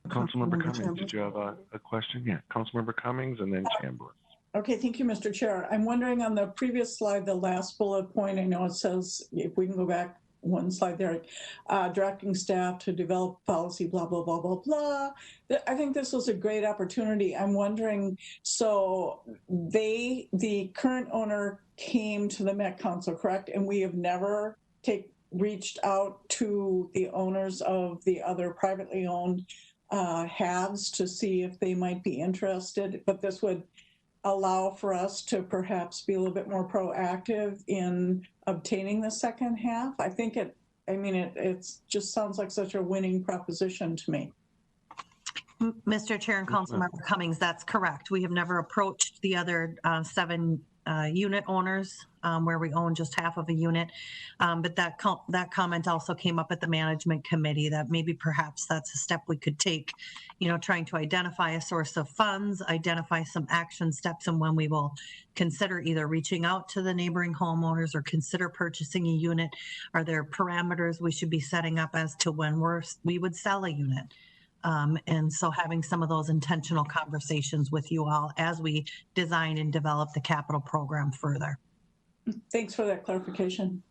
Councilmember Cummings, did you have a question? Yeah, Councilmember Cummings and then Chambliss. Okay, thank you, Mr. Chair. I'm wondering on the previous slide, the last bullet point, I know it says, if we can go back one slide there, directing staff to develop policy, blah, blah, blah, blah, blah. I think this was a great opportunity. I'm wondering, so the current owner came to the Met Council, correct? And we have never reached out to the owners of the other privately owned halves to see if they might be interested, but this would allow for us to perhaps be a little bit more proactive in obtaining the second half. I think it just sounds like such a winning proposition to me. Mr. Chair and Councilmember Cummings, that's correct. We have never approached the other 7 unit owners where we own just half of a unit. But that comment also came up at the management committee that maybe perhaps that's a step we could take, trying to identify a source of funds, identify some action steps, and when we will consider either reaching out to the neighboring homeowners or consider purchasing a unit. Are there parameters we should be setting up as to when we would sell a unit? And so having some of those intentional conversations with you all as we design and develop the capital program further. Thanks for that clarification.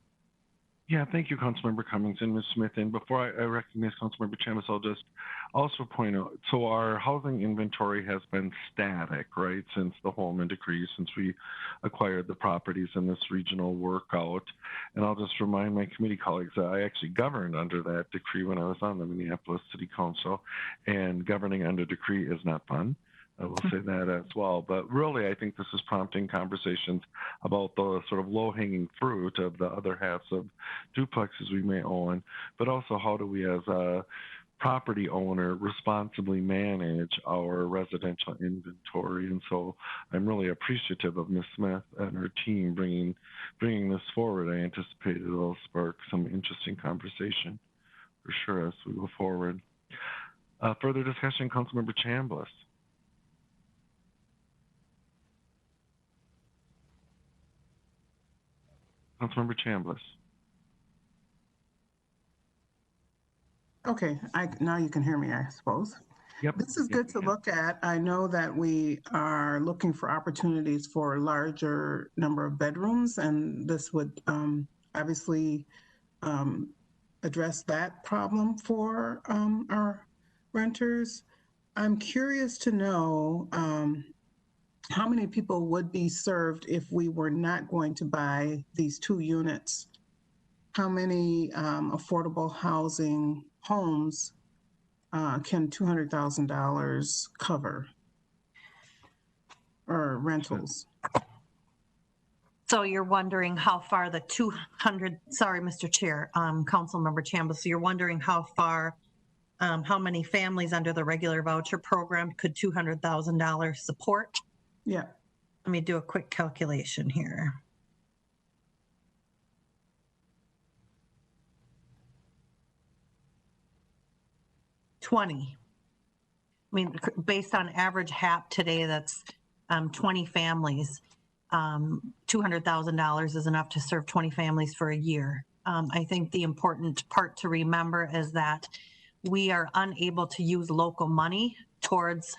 Yeah, thank you, Councilmember Cummings and Ms. Smith. And before I recognize Councilmember Chambliss, I'll just also point out, so our housing inventory has been static, right, since the Holman decree, since we acquired the properties in this regional workout. And I'll just remind my committee colleagues that I actually governed under that decree when I was on the Minneapolis City Council, and governing under decree is not fun. I will say that as well. But really, I think this is prompting conversations about the sort of low-hanging fruit of the other halves of duplexes we may own, but also how do we as a property owner responsibly manage our residential inventory. And so I'm really appreciative of Ms. Smith and her team bringing this forward. I anticipate it will spark some interesting conversation for sure as we go forward. Further discussion, Councilmember Chambliss. Councilmember Chambliss. Okay, now you can hear me, I suppose. Yep. This is good to look at. I know that we are looking for opportunities for a larger number of bedrooms, and this would obviously address that problem for our renters. I'm curious to know how many people would be served if we were not going to buy these 2 units? How many affordable housing homes can $200,000 cover, or rentals? So you're wondering how far the 200, sorry, Mr. Chair, Councilmember Chambliss, so you're wondering how far, how many families under the regular voucher program could $200,000 support? Yeah. Let me do a quick calculation here. I mean, based on average HAP today, that's 20 families. $200,000 is enough to serve 20 families for a year. I think the important part to remember is that we are unable to use local money towards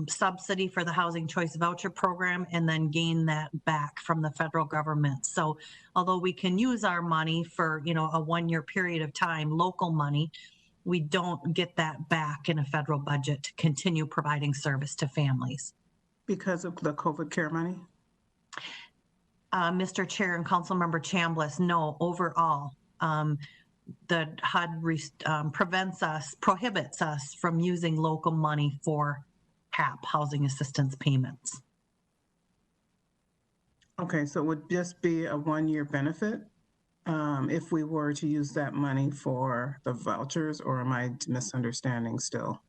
subsidy for the Housing Choice Voucher Program and then gain that back from the federal government. So although we can use our money for, a 1-year period of time, local money, we don't get that back in a federal budget to continue providing service to families. Because of the COVID care money? Mr. Chair and Councilmember Chambliss, no, overall. The HUD prohibits us from using local money for HAP, housing assistance payments. Okay, so it would just be a 1-year benefit? if we were to use that money for the vouchers, or am I misunderstanding still?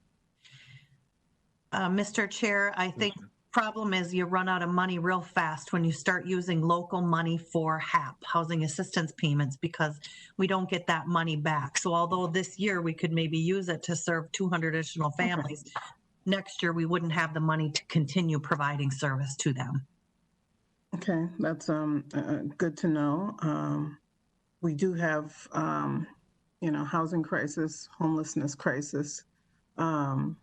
Mr. Chair, I think problem is you run out of money real fast when you start using local money for HAP, housing assistance payments, because we don't get that money back. So although this year we could maybe use it to serve 200 additional families, next year we wouldn't have the money to continue providing service to them. Okay, that's good to know. We do have, housing crisis, homelessness crisis, and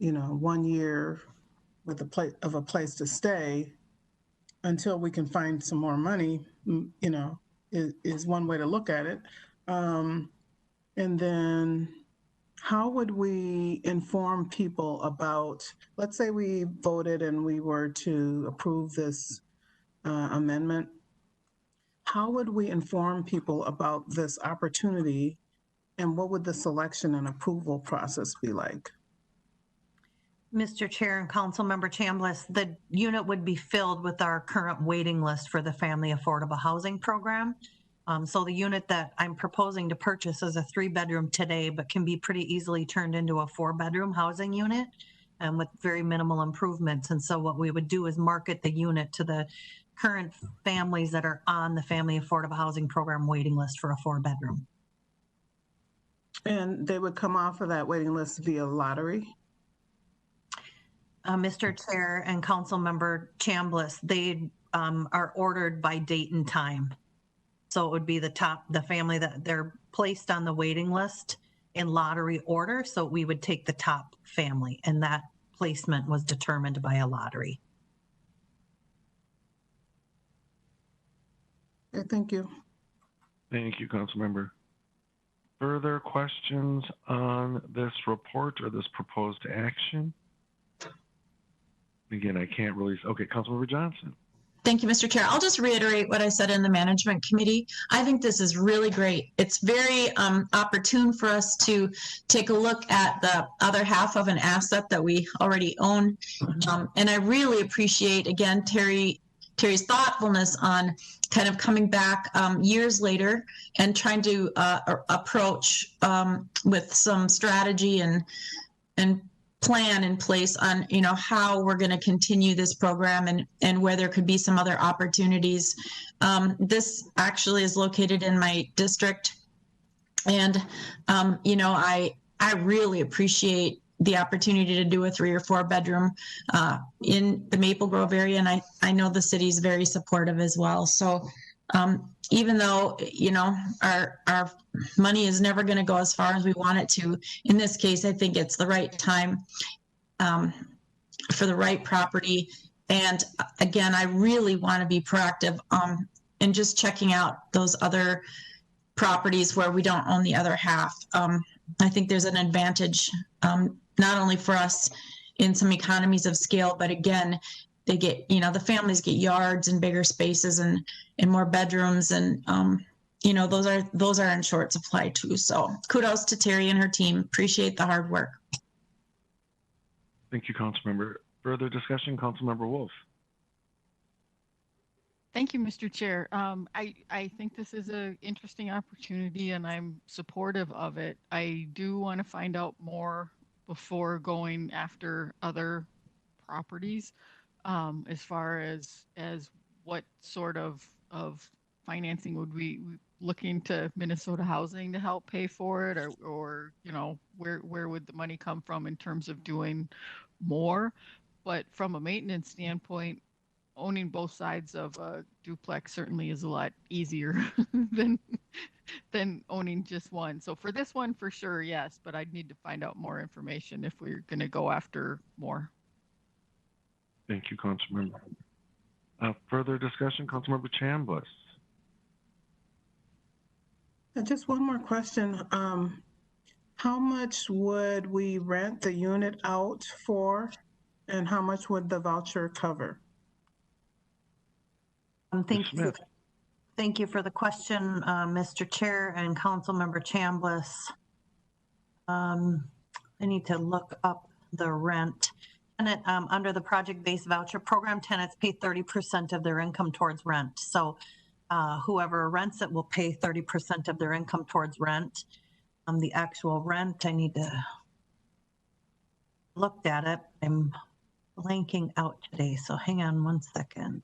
1 year with a place to stay until we can find some more money, is one way to look at it. And then how would we inform people about, let's say we voted and we were to approve this amendment, how would we inform people about this opportunity, and what would the selection and approval process be like? Mr. Chair and Councilmember Chambliss, the unit would be filled with our current waiting list for the Family Affordable Housing Program. So the unit that I'm proposing to purchase is a 3-bedroom today, but can be pretty easily turned into a 4-bedroom housing unit with very minimal improvements. And so what we would do is market the unit to the current families that are on the Family Affordable Housing Program waiting list for a 4-bedroom. And they would come off of that waiting list via lottery? Mr. Chair and Councilmember Chambliss, they are ordered by date and time. So it would be the family that they're placed on the waiting list in lottery order. So we would take the top family, and that placement was determined by a lottery. Okay, thank you. Thank you, Councilmember. Further questions on this report or this proposed action? Again, I can't really, okay, Councilmember Johnson. Thank you, Mr. Chair. I'll just reiterate what I said in the management committee. I think this is really great. It's very opportune for us to take a look at the other half of an asset that we already own. And I really appreciate, again, Terry's thoughtfulness on kind of coming back years later and trying to approach with some strategy and plan in place on how we're going to continue this program and where there could be some other opportunities. This actually is located in my district, and I really appreciate the opportunity to do a 3 or 4 bedroom in the Maple Grove area, and I know the city's very supportive as well. So even though our money is never going to go as far as we want it to, in this case I think it's the right time for the right property. And again, I really want to be proactive in just checking out those other properties where we don't own the other half. I think there's an advantage not only for us in some economies of scale, but again, they get, the families get yards and bigger spaces and more bedrooms, and those are in short supply too. So kudos to Terry and her team. Appreciate the hard work. Thank you, Councilmember. Further discussion, Councilmember Wolf. Thank you, Mr. Chair. I think this is an interesting opportunity, and I'm supportive of it. I do want to find out more before going after other properties. As far as what sort of financing would we looking to Minnesota Housing to help pay for it, or where would the money come from in terms of doing more? But from a maintenance standpoint, owning both sides of a duplex certainly is a lot easier than owning just one. So for this one, for sure, yes, but I'd need to find out more information if we're going to go after more. Thank you, Councilmember. Further discussion, Councilmember Chambliss. Just one more question. How much would we rent the unit out for, and how much would the voucher cover? Thank you for the question, Mr. Chair and Councilmember Chambliss. I need to look up the rent. Tenant, under the project-based voucher program, tenants pay 30% of their income towards rent. So Whoever rents it will pay 30% of their income towards rent. The actual rent, I need to look at it. I'm blanking out today, so hang on one second.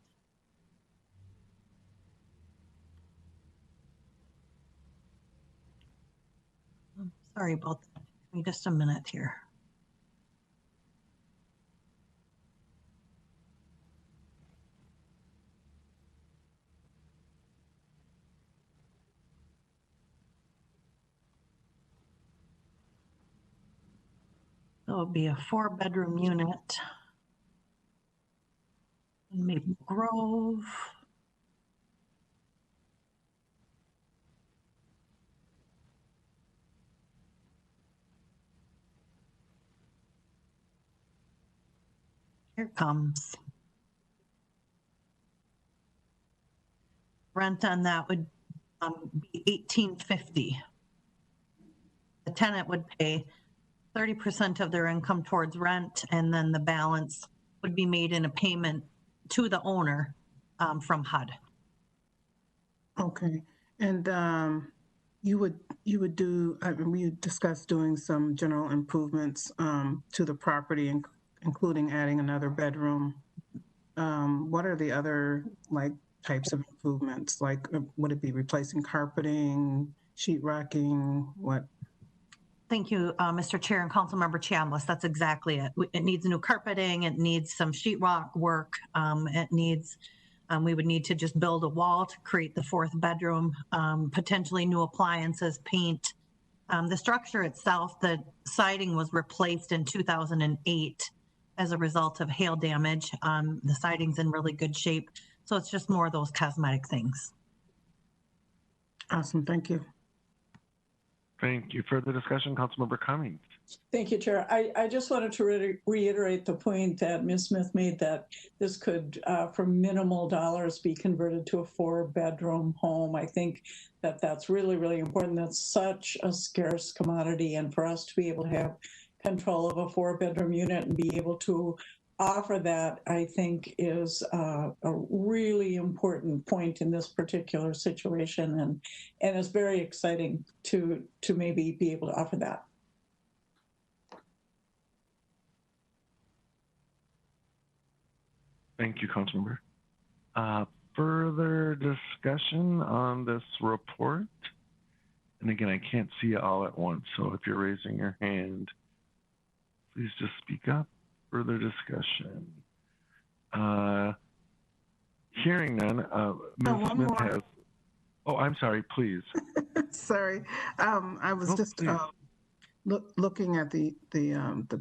Sorry about that. Give me just a minute here. So it would be a 4-bedroom unit in Maple Grove. Here it comes. Rent on that would be $1,850. The tenant would pay 30% of their income towards rent, and then the balance would be made in a payment to the owner from HUD. Okay, and you would do. I mean, we discussed doing some general improvements to the property, including adding another bedroom. What are the other types of improvements? Like, would it be replacing carpeting, sheetrocking? What? Thank you, Mr. Chair and Councilmember Chambliss. That's exactly it. It needs new carpeting. It needs some sheetrock work. It needs. We would need to just build a wall to create the 4th bedroom, potentially new appliances, paint. The structure itself, the siding was replaced in 2008 as a result of hail damage. The siding's in really good shape. So it's just more of those cosmetic things. Awesome, thank you. Thank you. Further discussion, Councilmember Cummings. Thank you, Chair. I just wanted to reiterate the point that Ms. Smith made, that this could, for minimal dollars, be converted to a 4-bedroom home. I think that that's really, really important. That's such a scarce commodity, and for us to be able to have control of a 4-bedroom unit and be able to offer that, I think, is a really important point in this particular situation, and it's very exciting to maybe be able to offer that. Thank you, Councilmember. Further discussion on this report? And again, I can't see you all at once, so if you're raising your hand, please just speak up. Further discussion. Hearing none, Ms. Smith has. Oh, I'm sorry, please. Sorry, I was just looking at the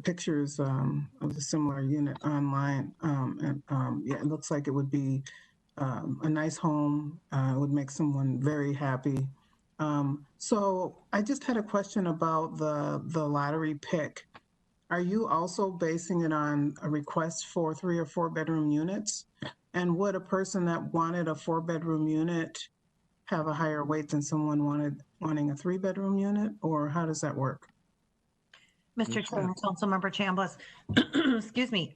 pictures of the similar unit online, and yeah, it looks like it would be a nice home. It would make someone very happy. So I just had a question about the lottery pick. Are you also basing it on a request for 3 or 4 bedroom units? And would a person that wanted a 4-bedroom unit have a higher weight than someone wanting a 3-bedroom unit, or how does that work? Mr. Chair, Councilmember Chambliss, excuse me,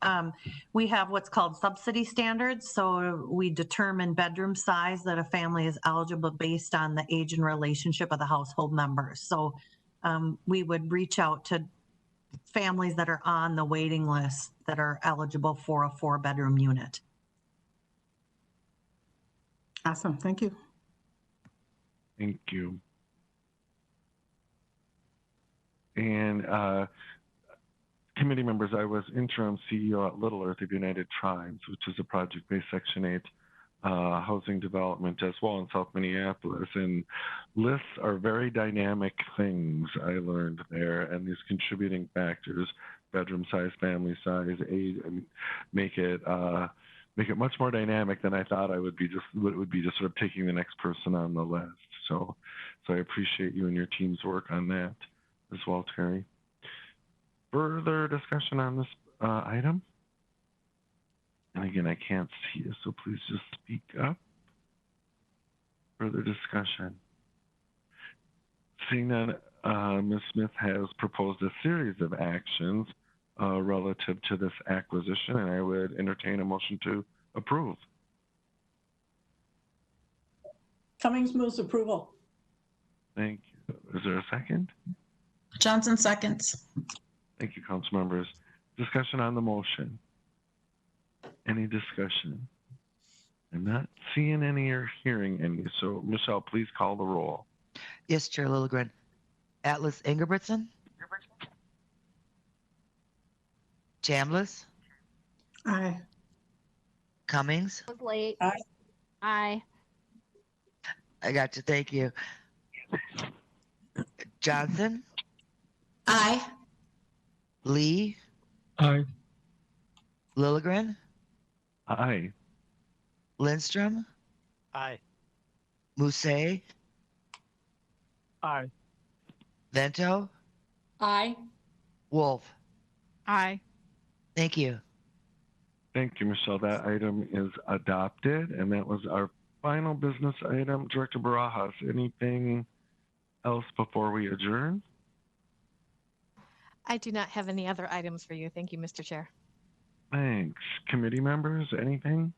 we have what's called subsidy standards. So we determine bedroom size that a family is eligible based on the age and relationship of the household members. So we would reach out to families that are on the waiting list that are eligible for a 4-bedroom unit. Awesome, thank you. Thank you. And committee members, I was interim CEO at Little Earth of United Tribes, which is a project-based Section 8 housing development as well in South Minneapolis. And lists are very dynamic things, I learned there, and these contributing factors, bedroom size, family size, age, and make it much more dynamic than I thought it would be just sort of taking the next person on the list. So I appreciate you and your team's work on that as well, Terry. Further discussion on this item? And again, I can't see you, so please just speak up. Further discussion. Seeing that Ms. Smith has proposed a series of actions relative to this acquisition, and I would entertain a motion to approve. Cummings moves approval. Thank you. Is there a second? Johnson seconds. Thank you, council members. Discussion on the motion. Any discussion? I'm not seeing any or hearing any. So, Michelle, please call the roll. Yes, Chair Lilligren. Atlas Ingebrigtsen. Chambliss. Aye. Cummings. Was late. Aye. Aye. I got you. Thank you. Johnson. Aye. Lee. Aye. Lilligren. Aye. Lindstrom. Aye. Musse. Aye. Vento. Aye. Wolf. Aye. Thank you. Thank you, Michelle. That item is adopted, and that was our final business item. Director Barajas, anything else before we adjourn? I do not have any other items for you. Thank you, Mr. Chair. Thanks. Committee members, anything?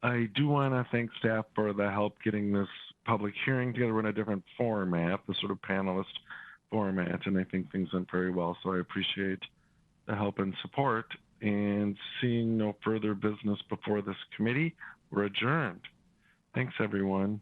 I do want to thank staff for the help getting this public hearing together in a different format, the sort of panelist format, and I think things went very well. So I appreciate the help and support. And seeing no further business before this committee, we're adjourned. Thanks, everyone.